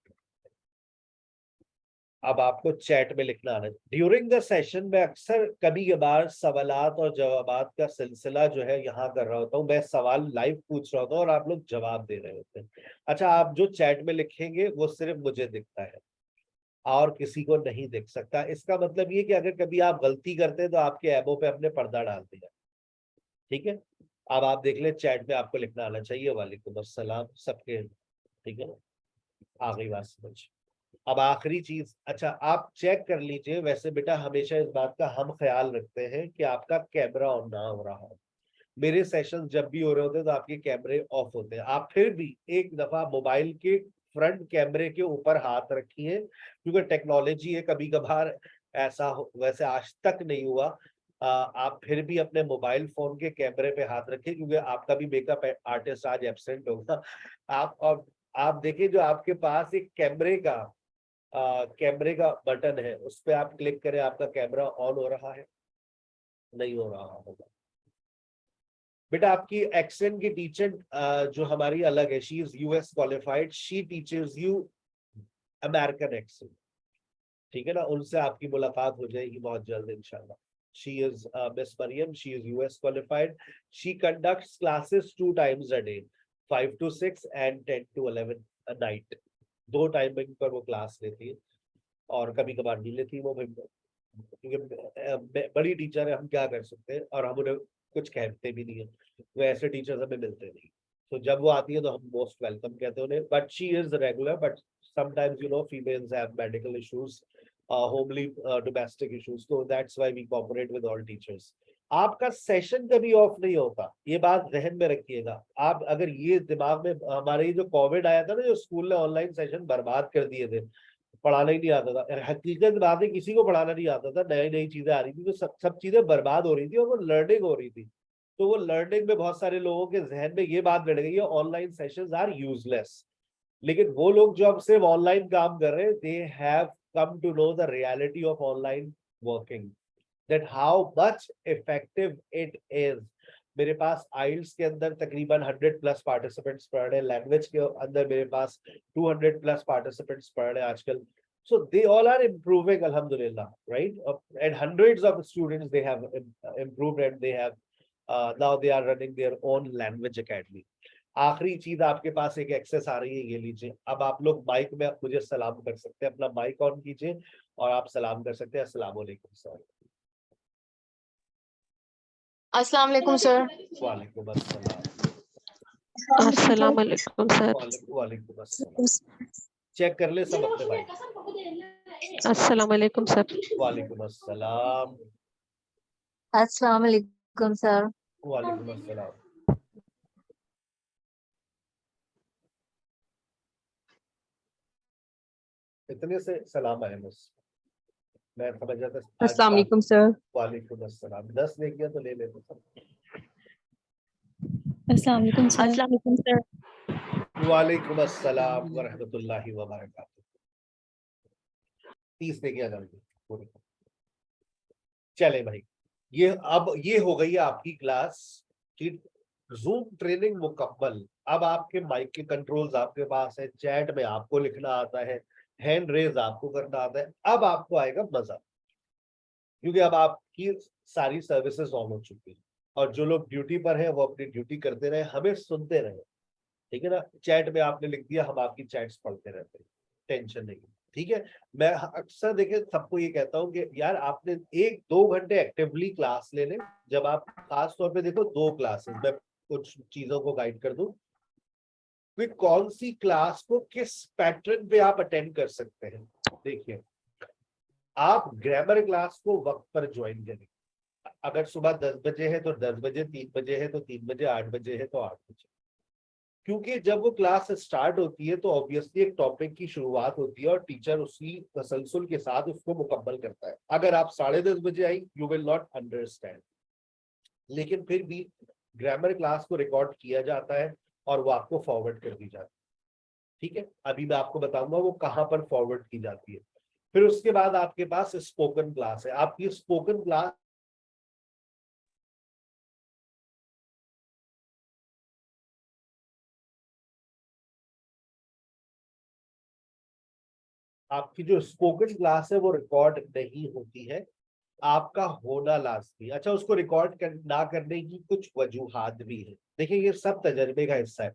अब आपको चैट में लिखना आना है। ड्यूरिंग द सेशन में अक्सर कभी कभार सवालात और जवाबात का सिलसिला जो है यहाँ कर रहा होता हूँ, मैं सवाल लाइव पूछ रहा होता हूँ और आप लोग जवाब दे रहे होते हैं। अच्छा, आप जो चैट में लिखेंगे वो सिर्फ मुझे दिखता है और किसी को नहीं दिख सकता। इसका मतलब ये कि अगर कभी आप गलती करते हैं तो आपके ऐबों पे अपने पर्दा डाल दिया। ठीक है, अब आप देख ले चैट में आपको लिखना आना चाहिए वालेकुम अस्सलाम सबके। ठीक है ना, आ गई बात समझ। अब आखिरी चीज, अच्छा आप चेक कर लीजिए, वैसे बेटा हमेशा इस बात का हम ख्याल रखते हैं कि आपका कैमरा ऑन ना हो रहा हो। मेरे सेशन जब भी हो रहे होते हैं तो आपके कैमरे ऑफ होते हैं। आप फिर भी एक दफा मोबाइल के फ्रंट कैमरे के ऊपर हाथ रखिए, क्योंकि टेक्नोलॉजी है, कभी कभार ऐसा वैसे आज तक नहीं हुआ। आप फिर भी अपने मोबाइल फोन के कैमरे पे हाथ रखिए, क्योंकि आपका भी मेकअप आर्टिस्ट आज एब्सेंट होगा। आप और आप देखिए जो आपके पास एक कैमरे का बटन है, उस पर आप क्लिक करें, आपका कैमरा ऑन हो रहा है, नहीं हो रहा होगा। बेटा आपकी एक्सेंट की टीचर जो हमारी अलग है, she is US qualified, she teachers you American accent. ठीक है ना, उनसे आपकी मुलाकात हो जाएगी बहुत जल्द इंशाल्लाह। She is miss Mariam, she is US qualified, she conducts classes 2 times a day, 5 to 6 and 10 to 11 a night। 2 timing पर वो क्लास लेती है, और कभी कभार नहीं लेती वो भी, क्योंकि बड़ी टीचर है, हम क्या कर सकते हैं, और हम उन्हें कुछ कहते भी नहीं है, वो ऐसे टीचर्स हमें मिलते नहीं। तो जब वो आती है तो हम मोस्ट वेलकम कहते हैं उन्हें, but she is regular, but sometimes females have medical issues, homely domestic issues, तो that's why we cooperate with all teachers. आपका सेशन कभी ऑफ नहीं होता, ये बात जहन में रखिएगा। आप अगर ये दिमाग में, हमारे ये जो कोविड आया था ना, जो स्कूल ने ऑनलाइन सेशन बर्बाद कर दिए थे, पढ़ाना ही नहीं आता था, हकीकत बात है किसी को पढ़ाना नहीं आता था, नई नई चीजें आ रही थी तो सब चीजें बर्बाद हो रही थी और वो लर्निंग हो रही थी। तो वो लर्निंग में बहुत सारे लोगों के जहन में ये बात बैठ गई है, ऑनलाइन सेशंस आर यूजलेस। लेकिन वो लोग जो अब सिर्फ ऑनलाइन काम कर रहे हैं, they have come to know the reality of online working, that how much effective it is. मेरे पास आइल्स के अंदर तकरीबन 100 प्लस पार्टिसिपेंट्स पढ़ रहे हैं, लैंग्वेज के अंदर मेरे पास 200 प्लस पार्टिसिपेंट्स पढ़ रहे हैं आजकल। So they all are improving, alhamdulillah, right? And hundreds of students they have improved, and they have now they are running their own language academy. आखिरी चीज, आपके पास एक एक्सेस आ रही है, ये लीजिए। अब आप लोग माइक में मुझे सलाम कर सकते हैं, अपना माइक ऑन कीजिए और आप सलाम कर सकते हैं। अस्सलाम वालेकुम सर। अस्सलाम वालेकुम सर। वालेकुम अस्सलाम। अस्सलाम वालेकुम सर। वालेकुम अस्सलाम। चेक कर ले सब अपने माइक। अस्सलाम वालेकुम सर। वालेकुम अस्सलाम। अस्सलाम वालेकुम सर। वालेकुम अस्सलाम। इतने से सलाम आए बस, मैं समझ रहा था आज अस्सलाम वालेकुम सर। वालेकुम अस्सलाम, 10 ले गया तो ले लेते सब। अस्सलाम वालेकुम सर। अस्सलाम वालेकुम सर। वालेकुम अस्सलाम व रहमतुल्लाहि व बरकातुहू। 30 ले गया जल्दी। चले भाई, ये अब ये हो गई है आपकी क्लास की जूम ट्रेनिंग मुकम्मल। अब आपके माइक के कंट्रोल्स आपके पास है, चैट में आपको लिखना आता है, हैंड रेज आपको करना आता है। अब आपको आएगा मजा, क्योंकि अब आपकी सारी सर्विसेज ऑन हो चुकी है, और जो लोग ड्यूटी पर है वो अपनी ड्यूटी करते रहे, हमें सुनते रहे। ठीक है ना, चैट में आपने लिख दिया, हम आपकी चैट्स पढ़ते रहते हैं, टेंशन नहीं। ठीक है, मैं अक्सर देखे सबको ये कहता हूँ कि यार आपने 1-2 घंटे एक्टिवली क्लास ले लें। जब आप खास तौर पे देखो 2 क्लासेस, मैं कुछ चीजों को गाइड कर दूं कि कौन सी क्लास को किस पैटर्न पे आप अटेंड कर सकते हैं। देखिए, आप ग्रामर क्लास को वक्त पर ज्वाइन करें। अगर सुबह 10 बजे है तो 10 बजे, 3 बजे है तो 3 बजे, 8 बजे है तो 8 बजे। क्योंकि जब वो क्लास स्टार्ट होती है तो ऑब्वियसली एक टॉपिक की शुरुआत होती है और टीचर उसी तसलसल के साथ उसको मुकम्मल करता है। अगर आप 10:30 बजे आई, यू विल नॉट अंडरस्टैंड। लेकिन फिर भी ग्रामर क्लास को रिकॉर्ड किया जाता है और वो आपको फॉरवर्ड कर दी जाती है। ठीक है, अभी मैं आपको बताऊंगा वो कहाँ पर फॉरवर्ड की जाती है। फिर उसके बाद आपके पास स्पोकन क्लास है। आपकी स्पोकन क्लास आपकी जो स्पोकन क्लास है वो रिकॉर्ड नहीं होती है, आपका होना लाजमी। अच्छा, उसको रिकॉर्ड ना करने की कुछ वजूहात भी है। देखिए, ये सब तजर्बे का हिस्सा है।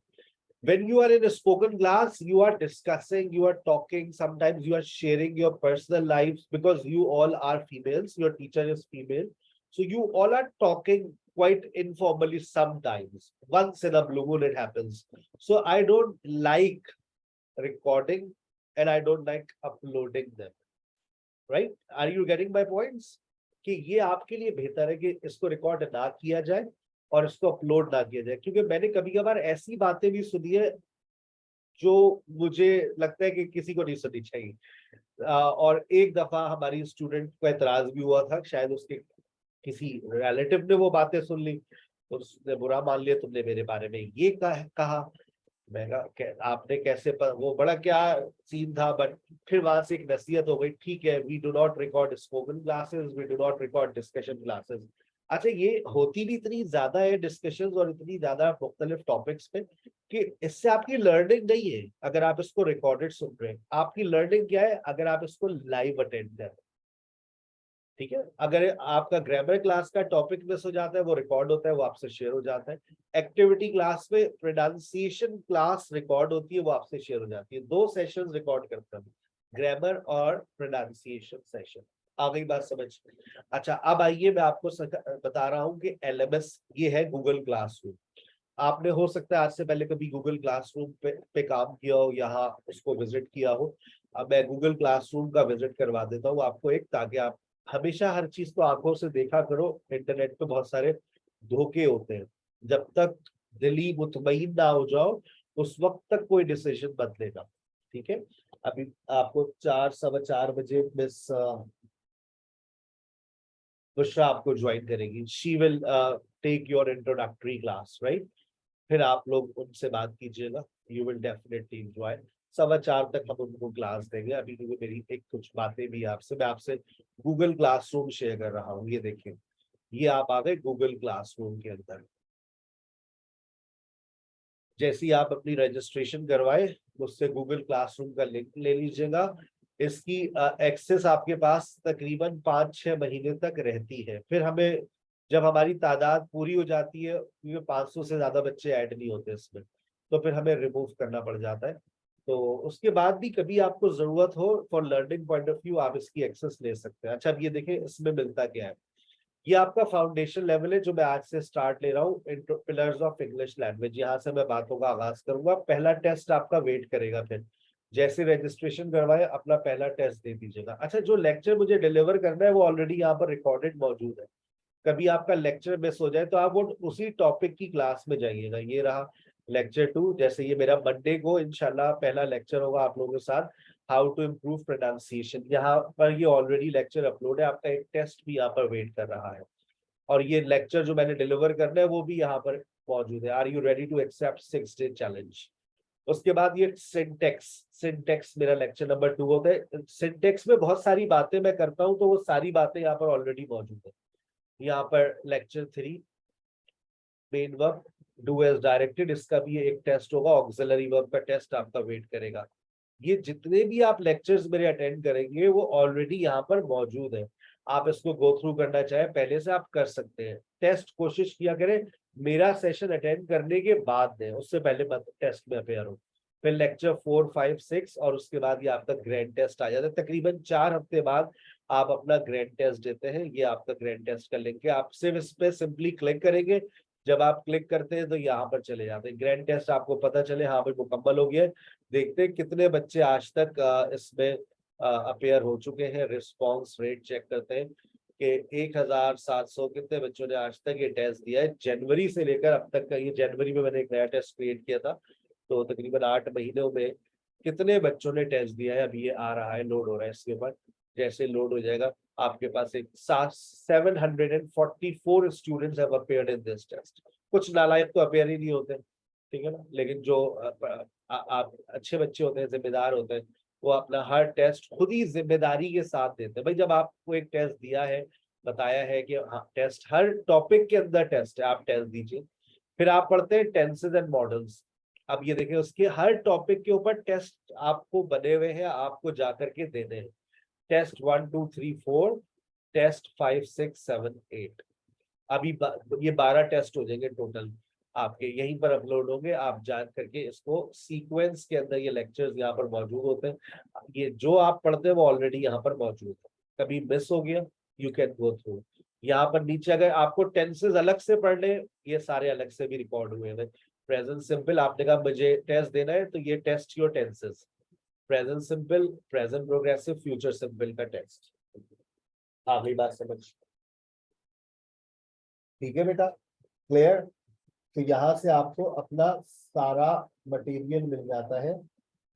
When you are in a spoken class, you are discussing, you are talking, sometimes you are sharing your personal lives because you all are females, your teacher is female. So you all are talking quite informally sometimes. Once in a blue moon it happens. So I don't like recording and I don't like uploading them. Right? Are you getting my points? कि ये आपके लिए बेहतर है कि इसको record ना किया जाए और इसको अपलोड ना किया जाए, क्योंकि मैंने कभी कभार ऐसी बातें भी सुनी है जो मुझे लगता है कि किसी को नहीं सुननी चाहिए। और एक दफा हमारी स्टूडेंट को एतराज भी हुआ था, शायद उसके किसी रिलेटिव ने वो बातें सुन ली तो उसने बुरा मान लिया, तुमने मेरे बारे में ये कहा। मैं कहा आपने कैसे वो बड़ा क्या सीन था। बट फिर वहां से एक नसीहत हो गई, ठीक है, we do not record spoken classes, we do not record discussion classes. अच्छा, ये होती भी इतनी ज्यादा है डिस्कशंस और इतनी ज्यादा मुख्तलिफ टॉपिक्स पे कि इससे आपकी लर्निंग नहीं है अगर आप इसको रिकॉर्डेड सुन रहे हैं। आपकी लर्निंग क्या है अगर आप इसको लाइव अटेंड कर रहे हैं। ठीक है, अगर आपका ग्रामर क्लास का टॉपिक मिस हो जाता है, वो रिकॉर्ड होता है, वो आपसे शेयर हो जाता है। एक्टिविटी क्लास में प्रोनाउंसिएशन क्लास रिकॉर्ड होती है, वो आपसे शेयर हो जाती है। 2 सेशंस रिकॉर्ड करते हैं, ग्रामर और प्रोनाउंसिएशन सेशन। आ गई बात समझ? अच्छा, अब आइए मैं आपको बता रहा हूँ कि LMS ये है गूगल क्लासरूम। आपने हो सकता है आज से पहले कभी गूगल क्लासरूम पे काम किया हो, यहाँ उसको विजिट किया हो। अब मैं गूगल क्लासरूम का विजिट करवा देता हूँ आपको एक, ताकि आप हमेशा हर चीज को आंखों से देखा करो। इंटरनेट पे बहुत सारे धोखे होते हैं। जब तक दिली मुतमईन ना हो जाओ उस वक्त तक कोई डिसीजन मत लेना। ठीक है, अभी आपको 4-4:15 बजे मिस बुशरा आपको ज्वाइन करेगी। She will take your introductory class, right? फिर आप लोग उनसे बात कीजिएगा, यू विल डेफिनेटली एंजॉय। 4:15 तक हम उनको क्लास देंगे। अभी क्योंकि मेरी एक कुछ बातें भी आपसे, मैं आपसे गूगल क्लासरूम शेयर कर रहा हूँ। ये देखिए, ये आप आ गए गूगल क्लासरूम के अंदर। जैसे ही आप अपनी रजिस्ट्रेशन करवाए, उससे गूगल क्लासरूम का लिंक ले लीजिएगा। इसकी एक्सेस आपके पास तकरीबन 5-6 महीने तक रहती है। फिर हमें जब हमारी तादाद पूरी हो जाती है, क्योंकि 500 से ज्यादा बच्चे ऐड नहीं होते इसमें, तो फिर हमें रिमूव करना पड़ जाता है। तो उसके बाद भी कभी आपको जरूरत हो for learning point of view, आप इसकी एक्सेस ले सकते हैं। अच्छा, अब ये देखें इसमें मिलता क्या है। ये आपका फाउंडेशन लेवल है जो मैं आज से स्टार्ट ले रहा हूँ, पिलर्स ऑफ इंग्लिश लैंग्वेज। यहाँ से मैं बातों का आगाज करूंगा। पहला टेस्ट आपका वेट करेगा। फिर जैसे रजिस्ट्रेशन करवाए अपना पहला टेस्ट दे दीजिएगा। अच्छा, जो लेक्चर मुझे डिलीवर करना है वो ऑलरेडी यहाँ पर रिकॉर्डेड मौजूद है। कभी आपका लेक्चर मिस हो जाए तो आप वो उसी टॉपिक की क्लास में जाइएगा। ये रहा लेक्चर 2। जैसे ये मेरा मंडे को इंशाल्लाह पहला लेक्चर होगा आप लोगों के साथ। हाउ टू इम्प्रूव प्रोनाउंसिएशन, यहाँ पर ये ऑलरेडी लेक्चर अपलोड है, आपका एक टेस्ट भी यहाँ पर वेट कर रहा है, और ये लेक्चर जो मैंने डिलीवर करना है वो भी यहाँ पर मौजूद है। Are you ready to accept 6-day challenge? उसके बाद ये सिंटेक्स मेरा लेक्चर नंबर 2 होता है। सिंटेक्स में बहुत सारी बातें मैं करता हूँ, तो वो सारी बातें यहाँ पर ऑलरेडी मौजूद है। यहाँ पर lecture 3 main verb do as directed, इसका भी एक टेस्ट होगा, ऑक्सिलरी वर्ब का टेस्ट आपका वेट करेगा। ये जितने भी आप लेक्चर्स मेरे अटेंड करेंगे वो ऑलरेडी यहाँ पर मौजूद है। आप इसको गो थ्रू करना चाहे पहले से आप कर सकते हैं। टेस्ट कोशिश किया करें मेरा सेशन अटेंड करने के बाद दें, उससे पहले मत टेस्ट में अपेयर हो। फिर लेक्चर 4, 5, 6 और उसके बाद ये आपका ग्रैंड टेस्ट आ जाता है। तकरीबन 4 हफ्ते बाद आप अपना ग्रैंड टेस्ट देते हैं। ये आपका ग्रैंड टेस्ट का लिंक है, आप सिर्फ इस पे सिंपली क्लिक करेंगे। जब आप क्लिक करते हैं तो यहाँ पर चले जाते हैं ग्रैंड टेस्ट, आपको पता चले हाँ भाई मुकम्मल हो गया है। देखते हैं कितने बच्चे आज तक इसमें अपेयर हो चुके हैं। रिस्पॉन्स रेट चेक करते हैं कि 1700 कितने बच्चों ने आज तक ये टेस्ट दिया है जनवरी से लेकर अब तक का। ये जनवरी में मैंने एक नया टेस्ट क्रिएट किया था, तो तकरीबन 8 महीनों में कितने बच्चों ने टेस्ट दिया है। अभी ये आ रहा है, लोड हो रहा है। इसके ऊपर जैसे लोड हो जाएगा आपके पास एक 744 students have appeared in this test. कुछ नालायक तो अपेयर ही नहीं होते, ठीक है ना, लेकिन जो आप अच्छे बच्चे होते हैं, जिम्मेदार होते हैं, वो अपना हर टेस्ट खुद ही जिम्मेदारी के साथ देते हैं। भाई जब आपको एक टेस्ट दिया है, बताया है कि हाँ टेस्ट हर टॉपिक के अंदर टेस्ट है, आप टेस्ट दीजिए। फिर आप पढ़ते हैं टेंसेस एंड मॉडल्स। अब ये देखिए उसके हर टॉपिक के ऊपर टेस्ट आपको बने हुए हैं, आपको जाकर के देने हैं। Test 1, 2, 3, 4, test 5, 6, 7, 8। अभी ये 12 टेस्ट हो जाएंगे टोटल, आपके यहीं पर अपलोड होंगे। आप जान करके इसको सीक्वेंस के अंदर ये लेक्चर्स यहाँ पर मौजूद होते हैं। ये जो आप पढ़ते हैं वो ऑलरेडी यहाँ पर मौजूद है। कभी मिस हो गया यू कैन गो थ्रू। यहाँ पर नीचे अगर आपको टेंसेस अलग से पढ़ने, ये सारे अलग से भी रिकॉर्ड हुए हैं। प्रेजेंट सिंपल, आपने कहा मुझे टेस्ट देना है तो ये test your tenses. Present simple, present progressive, future simple का टेस्ट। आखिरी बात समझ, ठीक है बेटा, क्लियर? तो यहाँ से आपको अपना सारा मटेरियल मिल जाता है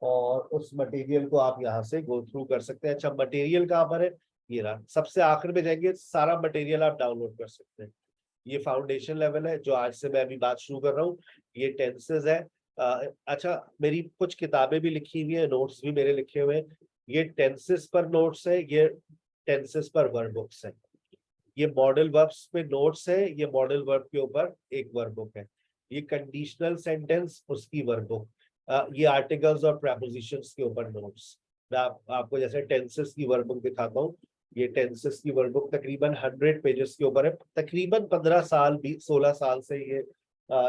और उस मटेरियल को आप यहाँ से गो थ्रू कर सकते हैं। अच्छा मटेरियल कहाँ पर है? ये रहा, सबसे आखिर में जाएंगे, सारा मटेरियल आप डाउनलोड कर सकते हैं। ये फाउंडेशन लेवल है जो आज से मैं अभी बात शुरू कर रहा हूँ। ये टेंसेस है। अच्छा मेरी कुछ किताबें भी लिखी हुई है, नोट्स भी मेरे लिखे हुए हैं। ये टेंसेस पर नोट्स है, ये टेंसेस पर वर्ब बुक्स है। ये मॉडल वर्ब्स पे नोट्स है, ये मॉडल वर्ब के ऊपर एक वर्ब बुक है। ये कंडीशनल सेंटेंस उसकी वर्ब बुक, ये आर्टिकल्स और प्रेपोजिशंस के ऊपर नोट्स। मैं आपको जैसे टेंसेस की वर्ब बुक दिखाता हूँ। ये टेंसेस की वर्ब बुक तकरीबन 100 पेजेस के ऊपर है। तकरीबन 15 साल 16 साल से ये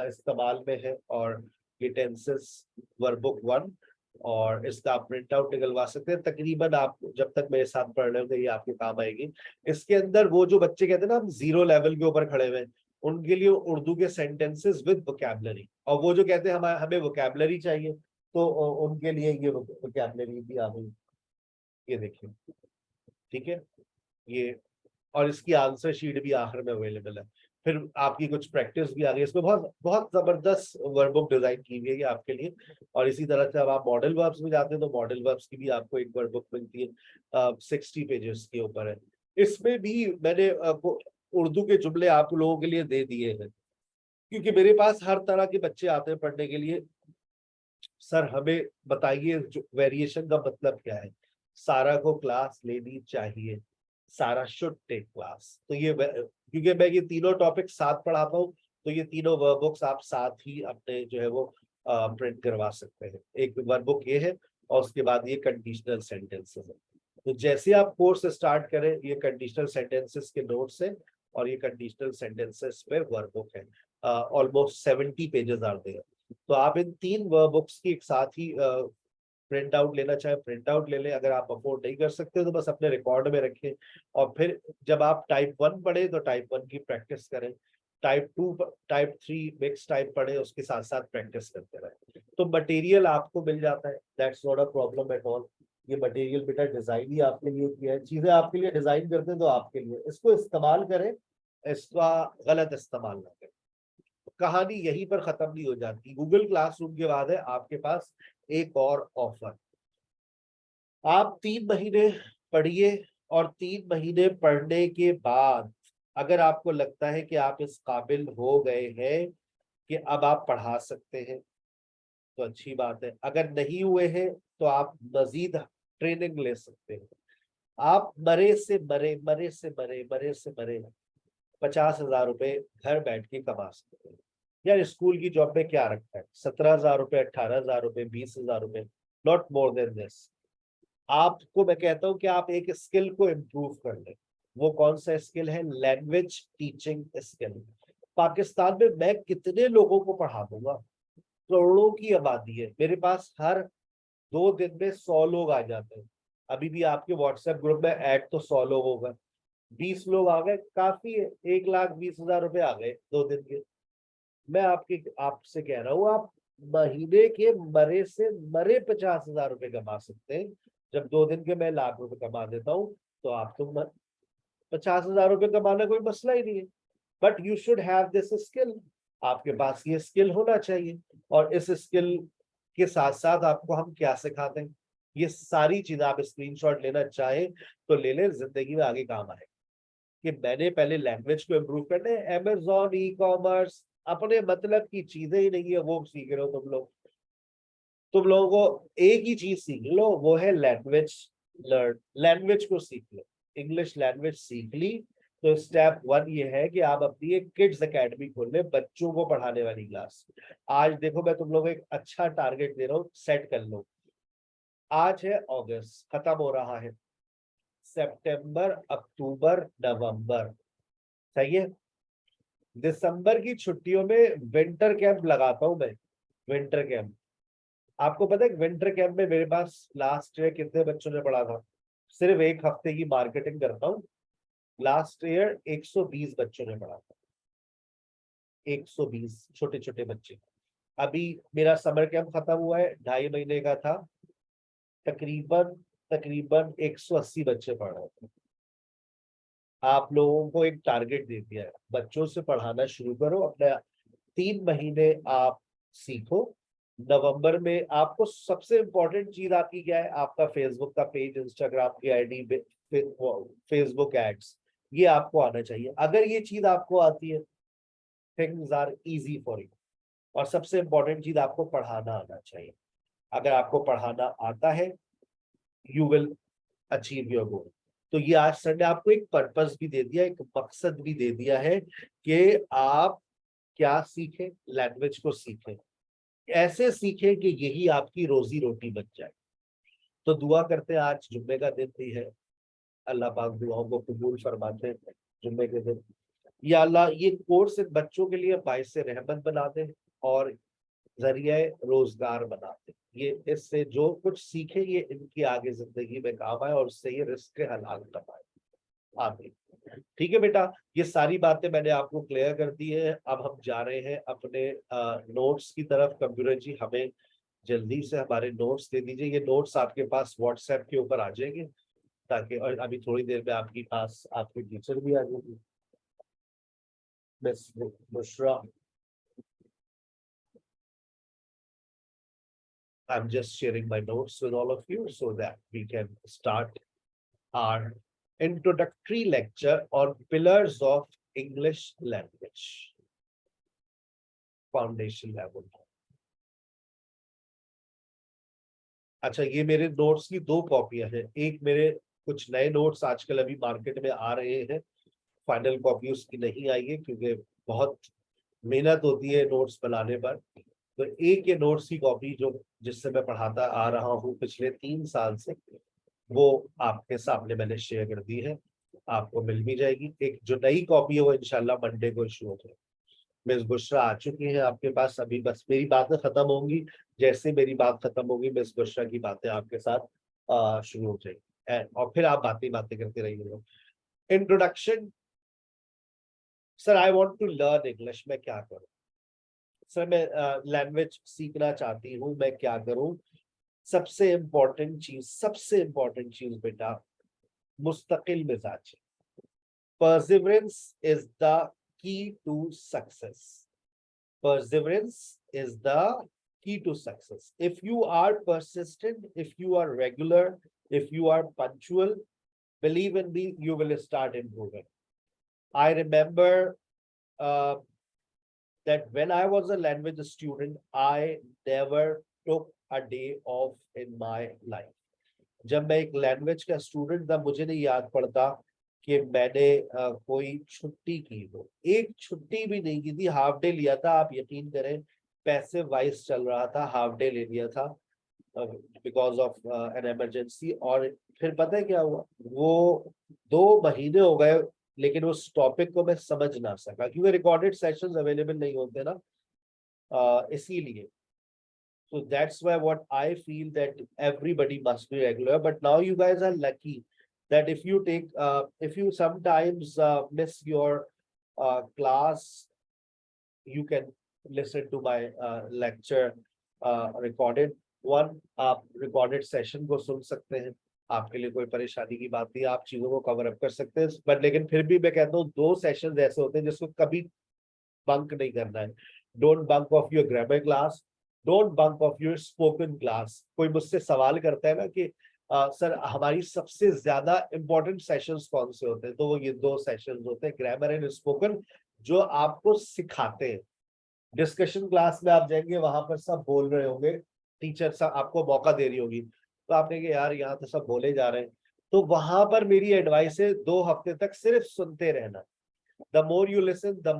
इस्तेमाल में है। और ये टेंसेस वर्ब बुक 1, और इसका आप प्रिंट आउट निकलवा सकते हैं। तकरीबन आप जब तक मेरे साथ पढ़ रहे होंगे ये आपके काम आएगी। इसके अंदर वो जो बच्चे कहते हैं ना हम 0 लेवल के ऊपर खड़े हुए, उनके लिए उर्दू के सेंटेंसेस विद वोकैबुलरी, और वो जो कहते हैं हमें वोकैबुलरी चाहिए, तो उनके लिए ये वोकैबुलरी भी आ गई। ये देखिए, ठीक है ये, और इसकी आंसर शीट भी आखिर में अवेलेबल है। फिर आपकी कुछ प्रैक्टिस भी आ गई। इसमें बहुत बहुत जबरदस्त वर्ब बुक डिजाइन की हुई है आपके लिए। और इसी तरह से अब आप मॉडल वर्ब्स में जाते हैं तो मॉडल वर्ब्स की भी आपको एक वर्ब बुक मिलती है, 60 पेजेस के ऊपर है। इसमें भी मैंने उर्दू के जुमले आप लोगों के लिए दे दिए हैं, क्योंकि मेरे पास हर तरह के बच्चे आते हैं पढ़ने के लिए। सर हमें बताइए वेरिएशन का मतलब क्या है। सारा को क्लास लेनी चाहिए, सारा शुड टेक क्लास। तो ये क्योंकि मैं ये तीनों टॉपिक साथ पढ़ाता हूँ, तो ये तीनों वर्ब बुक्स आप साथ ही अपने जो है वो प्रिंट करवा सकते हैं। एक वर्ब बुक ये है और उसके बाद ये कंडीशनल सेंटेंसेस है। तो जैसे आप कोर्स स्टार्ट करें, ये कंडीशनल सेंटेंसेस के नोट्स है और ये कंडीशनल सेंटेंसेस पे वर्ब बुक है। Almost 70 pages are there. तो आप इन 3 वर्ब बुक्स की एक साथ ही प्रिंट आउट लेना चाहे प्रिंट आउट ले लें। अगर आप अफोर्ड नहीं कर सकते तो बस अपने रिकॉर्ड में रखें, और फिर जब आप टाइप 1 पढ़े तो टाइप 1 की प्रैक्टिस करें, टाइप 2 टाइप 3 मिक्स टाइप पढ़े, उसके साथ साथ प्रैक्टिस करते रहें। तो मटेरियल आपको मिल जाता है, that's not a problem at all. ये मटेरियल बेटा डिजाइन ही आपके लिए किया है, चीजें आपके लिए डिजाइन करते हैं तो आपके लिए। इसको इस्तेमाल करें, इसका गलत इस्तेमाल ना करें। कहानी यहीं पर खत्म नहीं हो जाती। गूगल क्लासरूम के बाद है आपके पास एक और ऑफर। आप 3 महीने पढ़िए और 3 महीने पढ़ने के बाद अगर आपको लगता है कि आप इस काबिल हो गए हैं कि अब आप पढ़ा सकते हैं तो अच्छी बात है। अगर नहीं हुए हैं तो आप मजीद ट्रेनिंग ले सकते हैं। आप मरे से मरे, मरे से मरे, मरे से मरे 50,000 रुपए घर बैठ के कमा सकते हैं। यार स्कूल की जॉब में क्या रखा है? 17,000 रुपए, 18,000 रुपए, 20,000 रुपए, नॉट मोर देन दिस। आपको मैं कहता हूं कि आप एक स्किल को इम्प्रूव कर लें। वो कौन सा स्किल है? Language teaching skill. पाकिस्तान में मैं कितने लोगों को पढ़ा दूंगा? करोड़ों की आबादी है, मेरे पास हर 2 दिन में 100 लोग आ जाते हैं। अभी भी आपके व्हाट्सएप ग्रुप में ऐड तो 100 लोग होगा, 20 लोग आ गए, काफी है। 1,20,000 रुपए आ गए 2 दिन के। मैं आपसे कह रहा हूँ, आप महीने के मरे से मरे 50,000 रुपए कमा सकते हैं। जब 2 दिन के मैं लाख रुपए कमा देता हूँ तो आप तो 50,000 रुपए कमाना कोई मसला ही नहीं है। But you should have this skill. आपके पास ये स्किल होना चाहिए। और इस स्किल के साथ साथ आपको हम क्या सिखाते हैं, ये सारी चीजें आप स्क्रीनशॉट लेना चाहें तो ले लें, जिंदगी में आगे काम आए। कि मैंने पहले लैंग्वेज को इम्प्रूव करना है। अमेजोन, ई कॉमर्स अपने मतलब की चीजें ही नहीं है, वो सीख रहे हो तुम लोग। तुम लोगों को एक ही चीज सीख लो, वो है लैंग्वेज लर्न। लैंग्वेज को सीख लो। इंग्लिश लैंग्वेज सीख ली तो स्टेप 1 ये है कि आप अपनी एक किड्स एकेडमी खोल ले, बच्चों को पढ़ाने वाली क्लास। आज देखो, मैं तुम लोग एक अच्छा टारगेट दे रहा हूँ, सेट कर लो। आज है अगस्त, खत्म हो रहा है। सितंबर, अक्टूबर, नवंबर, सही है। दिसंबर की छुट्टियों में विंटर कैंप लगाता हूं मैं। विंटर कैंप, आपको पता है विंटर कैंप में मेरे पास लास्ट ईयर कितने बच्चों ने पढ़ा था? सिर्फ एक हफ्ते की मार्केटिंग करता हूँ, लास्ट ईयर 120 बच्चों ने पढ़ा था। 120 छोटे छोटे बच्चे। अभी मेरा समर कैंप खत्म हुआ है, 2.5 महीने का था। तकरीबन तकरीबन 180 बच्चे पढ़ रहे थे। आप लोगों को एक टारगेट दे दिया है, बच्चों से पढ़ाना शुरू करो। अपना 3 महीने आप सीखो। नवंबर में आपको सबसे इंपॉर्टेंट चीज आपकी क्या है? आपका फेसबुक का पेज, इंस्टाग्राम की आईडी, फेसबुक एड्स, ये आपको आना चाहिए। अगर ये चीज आपको आती है, things are easy for you. और सबसे इंपॉर्टेंट चीज, आपको पढ़ाना आना चाहिए। अगर आपको पढ़ाना आता है, you will achieve your goal. तो ये आज सर ने आपको एक पर्पस भी दे दिया, एक मकसद भी दे दिया है कि आप क्या सीखें, लैंग्वेज को सीखें, ऐसे सीखें कि यही आपकी रोजी रोटी बन जाए। तो दुआ करते हैं, आज जुम्मे का दिन भी है, अल्लाह पाक दुआओं को कबूल फरमाते हैं। जुम्मे के दिन या अल्लाह ये कोर्स इन बच्चों के लिए बाइस से रहमत बना दे और जरिए रोजगार बनाते। ये इससे जो कुछ सीखे ये इनकी आगे जिंदगी में काम आए और उससे ये रिस्क हलाल कमाए। आमीन। ठीक है बेटा, ये सारी बातें मैंने आपको क्लियर कर दी है। अब हम जा रहे हैं अपने नोट्स की तरफ। कंप्यूटर जी हमें जल्दी से हमारे नोट्स दे दीजिए। ये नोट्स आपके पास व्हाट्सएप के ऊपर आ जाएंगे, ताकि और अभी थोड़ी देर में आपके पास आपकी टीचर भी आ जाएगी, miss Bushra. I'm just sharing my notes with all of you so that we can start our introductory lecture on pillars of English language, foundation level. अच्छा, ये मेरे नोट्स की 2 कॉपियां हैं। एक मेरे कुछ नए नोट्स आजकल अभी मार्केट में आ रहे हैं, फाइनल कॉपी उसकी नहीं आई है क्योंकि बहुत मेहनत होती है नोट्स बनाने पर। तो एक ये नोट्स की कॉपी जो जिससे मैं पढ़ाता आ रहा हूँ पिछले 3 साल से, वो आपके सामने मैंने शेयर कर दी है, आपको मिल भी जाएगी। एक जो नई कॉपी है वो इंशाल्लाह मंडे को इशू हो जाएगी। मिस बुशरा आ चुकी है आपके पास अभी, बस मेरी बातें खत्म होंगी। जैसे मेरी बात खत्म होगी, मिस बुशरा की बातें आपके साथ शुरू हो जाएगी और फिर आप बातें बातें करते रहिएगा। Introduction. Sir I want to learn English, मैं क्या करूं? सर मैं लैंग्वेज सीखना चाहती हूँ, मैं क्या करूं? सबसे इम्पोर्टेंट चीज बेटा, मुस्तकिल मिजाज। Perseverance is the key to success. Perseverance is the key to success. If you are persistent, if you are regular, If you are punctual, believe in me, you will start improving. I remember that when I was a language student, I never took a day off in my life. जब मैं एक language का student था, मुझे नहीं याद पड़ता कि मैंने कोई छुट्टी की हो। एक छुट्टी भी नहीं की थी, हाफ डे लिया था। आप यकीन करें, पैसे वाइज चल रहा था, हाफ डे ले लिया था बिकॉज ऑफ एन इमरजेंसी। और फिर पता है क्या हुआ, वो 2 महीने हो गए, लेकिन उस टॉपिक को मैं समझ ना सका, क्योंकि रिकॉर्डेड सेशंस अवेलेबल नहीं होते ना, इसीलिए। So that's why what I feel that everybody must be regular. But now you guys are lucky that if you take, if you sometimes miss your class, you can listen to my lecture recorded one. आप recorded session को सुन सकते हैं, आपके लिए कोई परेशानी की बात नहीं, आप चीजों को कवर अप कर सकते हैं। बट लेकिन फिर भी मैं कहता हूँ 2 सेशंस ऐसे होते हैं जिसको कभी बंक नहीं करना है। Don't bunk of your grammar class, don't bunk of your spoken class. कोई मुझसे सवाल करता है ना कि सर हमारी सबसे ज्यादा इंपॉर्टेंट सेशंस कौन से होते हैं, तो वो ये 2 सेशंस होते हैं, ग्रामर एंड स्पोकन, जो आपको सिखाते हैं। डिस्कशन क्लास में आप जाएंगे, वहां पर सब बोल रहे होंगे, टीचर सब आपको मौका दे रही होगी, तो आप कहेंगे यार यहाँ तो सब बोले जा रहे हैं। तो वहां पर मेरी एडवाइस है 2 हफ्ते तक सिर्फ सुनते रहना। The more you listen, the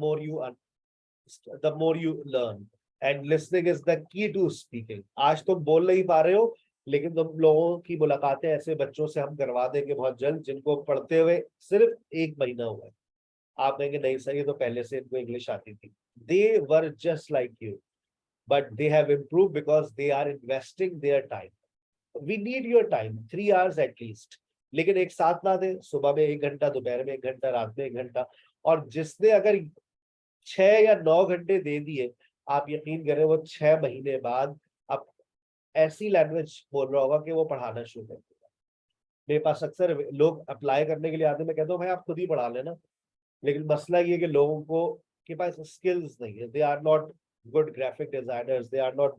more you learn, and listening is the key to speaking. आज तुम बोल नहीं पा रहे हो, लेकिन तुम लोगों की मुलाकातें ऐसे बच्चों से हम करवा देंगे बहुत जल्द, जिनको पढ़ते हुए सिर्फ 1 महीना हुआ है। आप कहेंगे नहीं सर, ये तो पहले से इनको इंग्लिश आती थी। They were just like you, but they have improved because they are investing their time. We need your time, 3 hours at least. लेकिन एक साथ ना दे, सुबह में 1 घंटा, दोपहर में 1 घंटा, रात में 1 घंटा। और जिसने अगर 6 या 9 घंटे दे दिए, आप यकीन करें वो 6 महीने बाद अब ऐसी लैंग्वेज बोल रहा होगा कि वो पढ़ाना शुरू कर देगा। मेरे पास अक्सर लोग अप्लाई करने के लिए आते हैं, मैं कहता हूँ भाई आप खुद ही पढ़ा लेना। लेकिन मसला ये कि लोगों को के पास स्किल्स नहीं है, they are not good graphic designers, they are not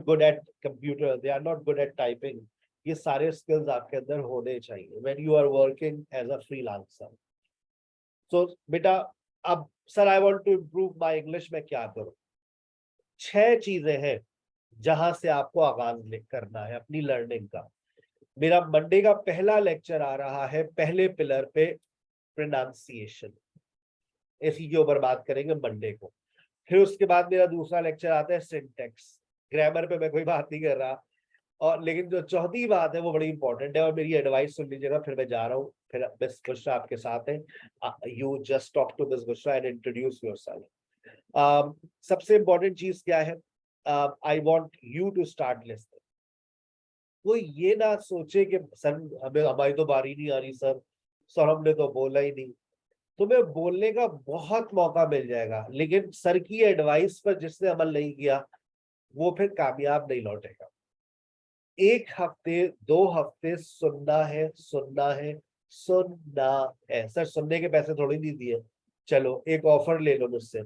good at computer, they are not good at typing. ये सारे स्किल्स आपके अंदर होने चाहिए when you are working as a freelancer. So बेटा, अब sir I want to improve my English, मैं क्या करूं? 6 चीजें हैं जहां से आपको आगाज करना है अपनी लर्निंग का। मेरा मंडे का पहला लेक्चर आ रहा है पहले पिलर पे, प्रोनाउंसिएशन। इसी के ऊपर बात करेंगे मंडे को। फिर उसके बाद मेरा दूसरा लेक्चर आता है सिंटेक्स। ग्रामर पे मैं कोई बात नहीं कर रहा, और लेकिन जो चौथी बात है वो बड़ी इंपॉर्टेंट है, और मेरी एडवाइस सुन लीजिएगा। फिर मैं जा रहा हूँ, फिर मिस बुशरा आपके साथ है। You just talk to miss Bushra and introduce yourself. सबसे इंपॉर्टेंट चीज क्या है? I want you to start listening. कोई ये ना सोचे कि सर हमें, हमारी तो बारी नहीं आ रही सर हमने तो बोला ही नहीं। तुम्हें बोलने का बहुत मौका मिल जाएगा, लेकिन सर की एडवाइस पर जिसने अमल नहीं किया वो फिर कामयाब नहीं लौटेगा। 1 हफ्ते 2 हफ्ते सुनना है, सुनना है, सुनना है। सर सुनने के पैसे थोड़ी नहीं दिए, चलो एक ऑफर ले लो मुझसे।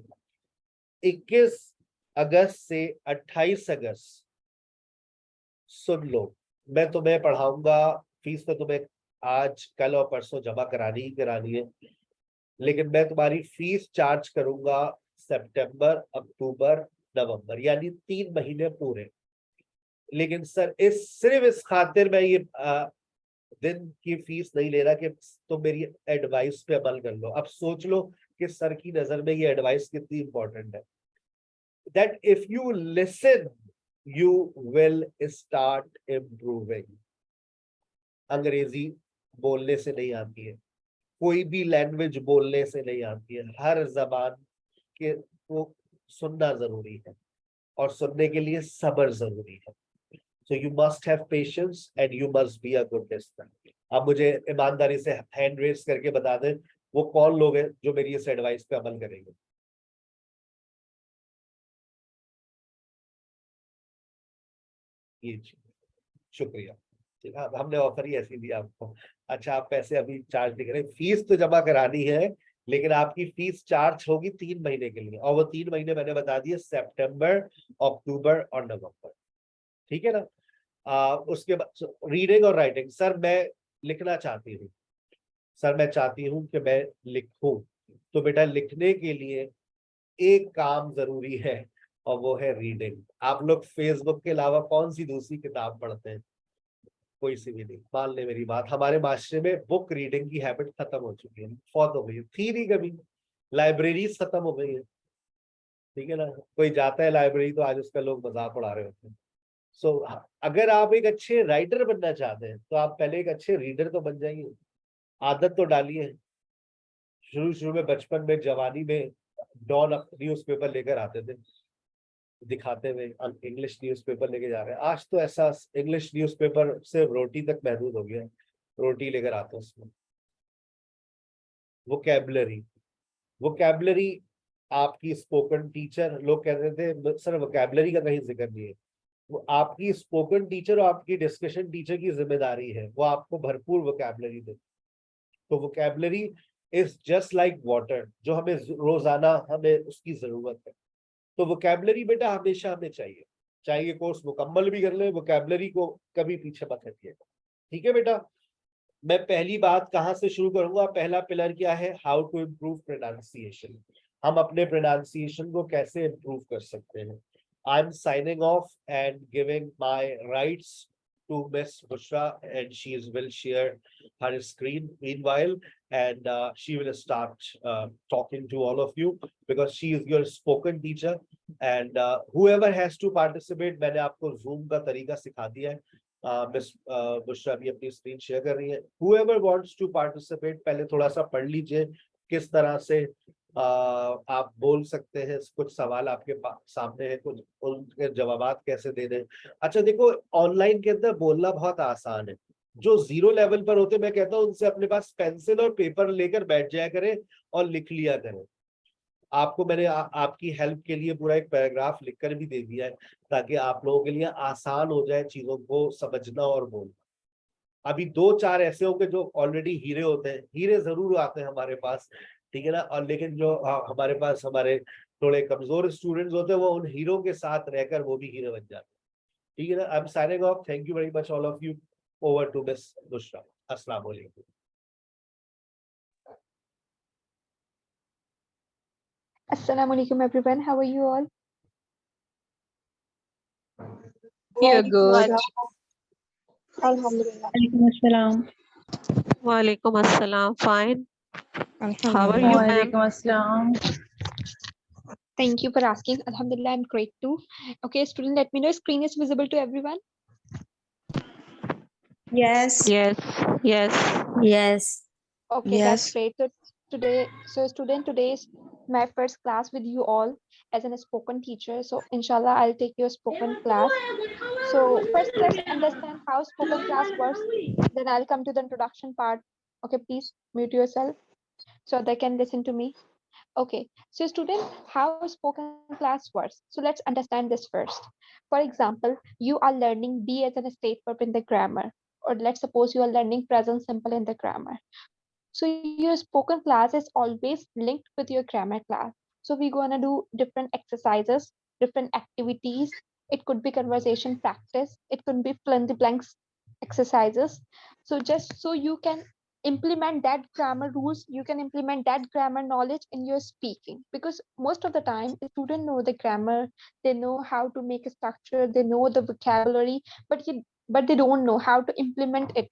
21 अगस्त से 28 अगस्त सुन लो, मैं तुम्हें पढ़ाऊंगा। फीस तो तुम्हें आज कल और परसों जमा करानी ही करानी है, लेकिन मैं तुम्हारी फीस चार्ज करूंगा सितंबर, अक्टूबर, नवंबर, यानी 3 महीने पूरे। लेकिन सर सिर्फ इस खातिर मैं ये दिन की फीस नहीं ले रहा कि तुम मेरी एडवाइस पे अमल कर लो। अब सोच लो कि सर की नजर में ये एडवाइस कितनी इंपॉर्टेंट है। That if you listen you will start improving। अंग्रेजी बोलने से नहीं आती है, कोई भी लैंग्वेज बोलने से नहीं आती है, हर जबान के को सुनना जरूरी है, और सुनने के लिए सब्र जरूरी है। So you must have patience and you must be a good listener. अब मुझे ईमानदारी से हैंड रेज करके बता दें वो कौन लोग हैं जो मेरी इस एडवाइस पे अमल करेंगे। शुक्रिया। ठीक है, हमने ऑफर ही ऐसी दिया आपको। अच्छा, आप पैसे अभी चार्ज नहीं करें, फीस तो जमा करानी है, लेकिन आपकी फीस चार्ज होगी 3 महीने के लिए, और वो 3 महीने मैंने बता दिए सितंबर, अक्टूबर और नवंबर। ठीक है ना? उसके बाद रीडिंग और राइटिंग। सर मैं लिखना चाहती हूँ, सर मैं चाहती हूँ कि मैं लिखूं। तो बेटा लिखने के लिए एक काम जरूरी है और वो है रीडिंग। आप लोग फेसबुक के अलावा कौन सी दूसरी किताब पढ़ते हैं? कोई सी भी नहीं। मान ले मेरी बात, हमारे माशरे में बुक रीडिंग की हैबिट खत्म हो चुकी है, फौत हो गई है, थी नहीं कभी। लाइब्रेरीज खत्म हो गई है, ठीक है ना। कोई जाता है लाइब्रेरी तो आज उसका लोग मजाक उड़ा रहे होते हैं। सो अगर आप एक अच्छे राइटर बनना चाहते हैं तो आप पहले एक अच्छे रीडर तो बन जाइए, आदत तो डालिए। शुरू शुरू में बचपन में जवानी में डॉन न्यूज पेपर लेकर आते थे, दिखाते हुए इंग्लिश न्यूज़पेपर लेके जा रहे हैं। आज तो ऐसा इंग्लिश न्यूज़पेपर सिर्फ रोटी तक महदूद हो गया है, रोटी लेकर आते हैं उसमें। वोकैबुलरी, वोकैबुलरी आपकी स्पोकन टीचर, लोग कहते थे सर वोकैबुलरी का कहीं जिक्र नहीं है। वो आपकी स्पोकन टीचर और आपकी डिस्कशन टीचर की जिम्मेदारी है, वो आपको भरपूर वोकैबुलरी दे। तो vocabulary is just like water, जो हमें रोजाना हमें उसकी जरूरत है। तो वोकैबुलरी बेटा हमेशा हमें चाहिए, चाहिए कोर्स मुकम्मल भी कर ले, वोकैबुलरी को कभी पीछे मत हटिएगा। ठीक है बेटा। मैं पहली बात कहाँ से शुरू करूंगा? पहला पिलर क्या है? How to improve pronunciation. हम अपने प्रोनाउंसिएशन को कैसे इम्प्रूव कर सकते हैं। I am signing off and giving my rights to Miss Bushra, and she will share her screen meanwhile, and she will start talking to all of you because she is your spoken teacher, and whoever has to participate, मैंने आपको Zoom का तरीका सिखा दिया है। Miss Bushra भी अपनी screen share कर रही है। whoever wants to participate पहले थोड़ा सा पढ़ लीजिए किस तरह से आप बोल सकते हैं। कुछ सवाल आपके सामने है, कुछ उनके जवाबात कैसे दे दें। अच्छा देखो, ऑनलाइन के अंदर बोलना बहुत आसान है। जो जीरो लेवल पर होते, मैं कहता हूँ उनसे अपने पास पेंसिल और पेपर लेकर बैठ जाया करें और लिख लिया करें। आपको मैंने आपकी हेल्प के लिए पूरा एक पैराग्राफ लिखकर भी दे दिया है, ताकि आप लोगों के लिए आसान हो जाए चीजों को समझना और बोलना। अभी दो चार ऐसे होंगे जो ऑलरेडी हीरे होते हैं, हीरे जरूर आते हैं हमारे पास, ठीक है ना। और लेकिन जो हमारे पास हमारे थोड़े कमजोर स्टूडेंट्स होते हैं, वो उन हीरो के साथ रहकर वो भी हीरो बन जाते हैं, ठीक है ना। I am signing off, thank you very much all of you. Over to miss Bushra. अस्सलाम वालेकुम। Assalamualaikum everyone. How are you all? We are good. Alhamdulillah. Alaikum assalam. Walaikum assalam. Fine. How are you, ma'am? Walaikum assalam. Thank you for asking. Alhamdulillah, I'm great too. Okay, student, let me know screen is visible to everyone. Yes. Yes. Yes. Yes. Okay, Yes. that's great. So student, today is my first class with you all as a spoken teacher. So inshallah, I'll take your spoken class. So first, let's understand how spoken class works. Then I'll come to the introduction part. Okay, please mute yourself so they can listen to me. Okay, so student, how spoken class works. So let's understand this first. For example, you are learning be as a state verb in the grammar, or let's suppose you are learning present simple in the grammar. So your spoken class is always linked with your grammar class. So we're gonna do different exercises, different activities. It could be conversation practice. It could be fill in the blanks exercises. So just so you can implement that grammar rules, you can implement that grammar knowledge in your speaking. Because most of the time, students know the grammar, they know how to make a structure, they know the vocabulary, but they don't know how to implement it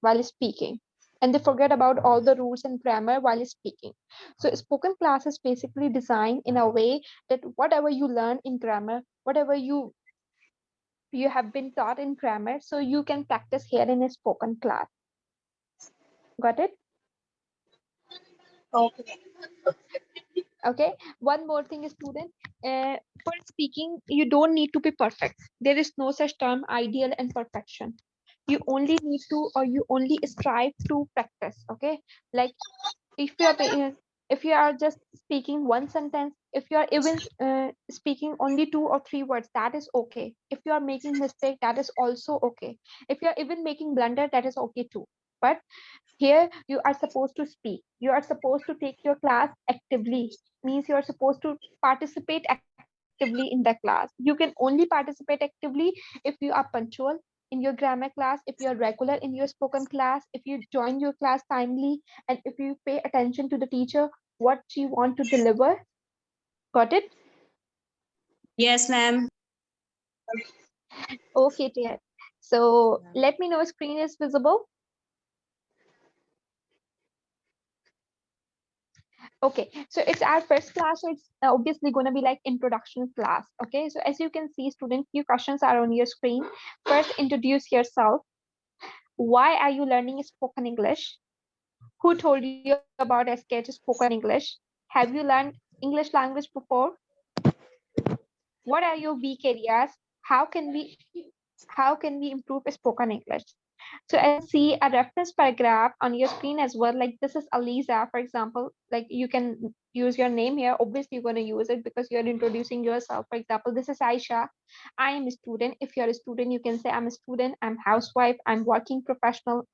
while speaking, and they forget about all the rules and grammar while speaking. So spoken class is basically designed in a way that whatever you learn in grammar, whatever you have been taught in grammar, so you can practice here in a spoken class. Got it? Okay, one more thing, student. For speaking, you don't need to be perfect. There is no such term ideal and perfection. You only need to, or you only strive to practice. Okay, like if you are just speaking one sentence, if you are even speaking only 2 or 3 words, that is okay. If you are making mistake, that is also okay. If you are even making blunder, that is okay too. But here you are supposed to speak, you are supposed to take your class actively, means you are supposed to participate actively in the class. You can only participate actively if you are punctual, in your grammar class, if you're regular in your spoken class, if you join your class timely, and if you pay attention to the teacher, what she want to deliver. Got it? Yes, ma'am. Okay, dear. So let me know screen is visible. Okay, so it's our first class, so it's obviously going to be like introduction class. Okay, so as you can see, student, few questions are on your screen. First, introduce yourself. Why are you learning spoken English? Who told you about SKH spoken English? Have you learned English language before? What are your weak areas? How can we improve spoken English? So as you see a reference paragraph on your screen as well, like this is Aliza, for example, like you can use your name here. Obviously, you're going to use it because you're introducing yourself. For example, this is Aisha. I am a student. If you're a student, you can say I'm a student, I'm housewife, I'm working professional,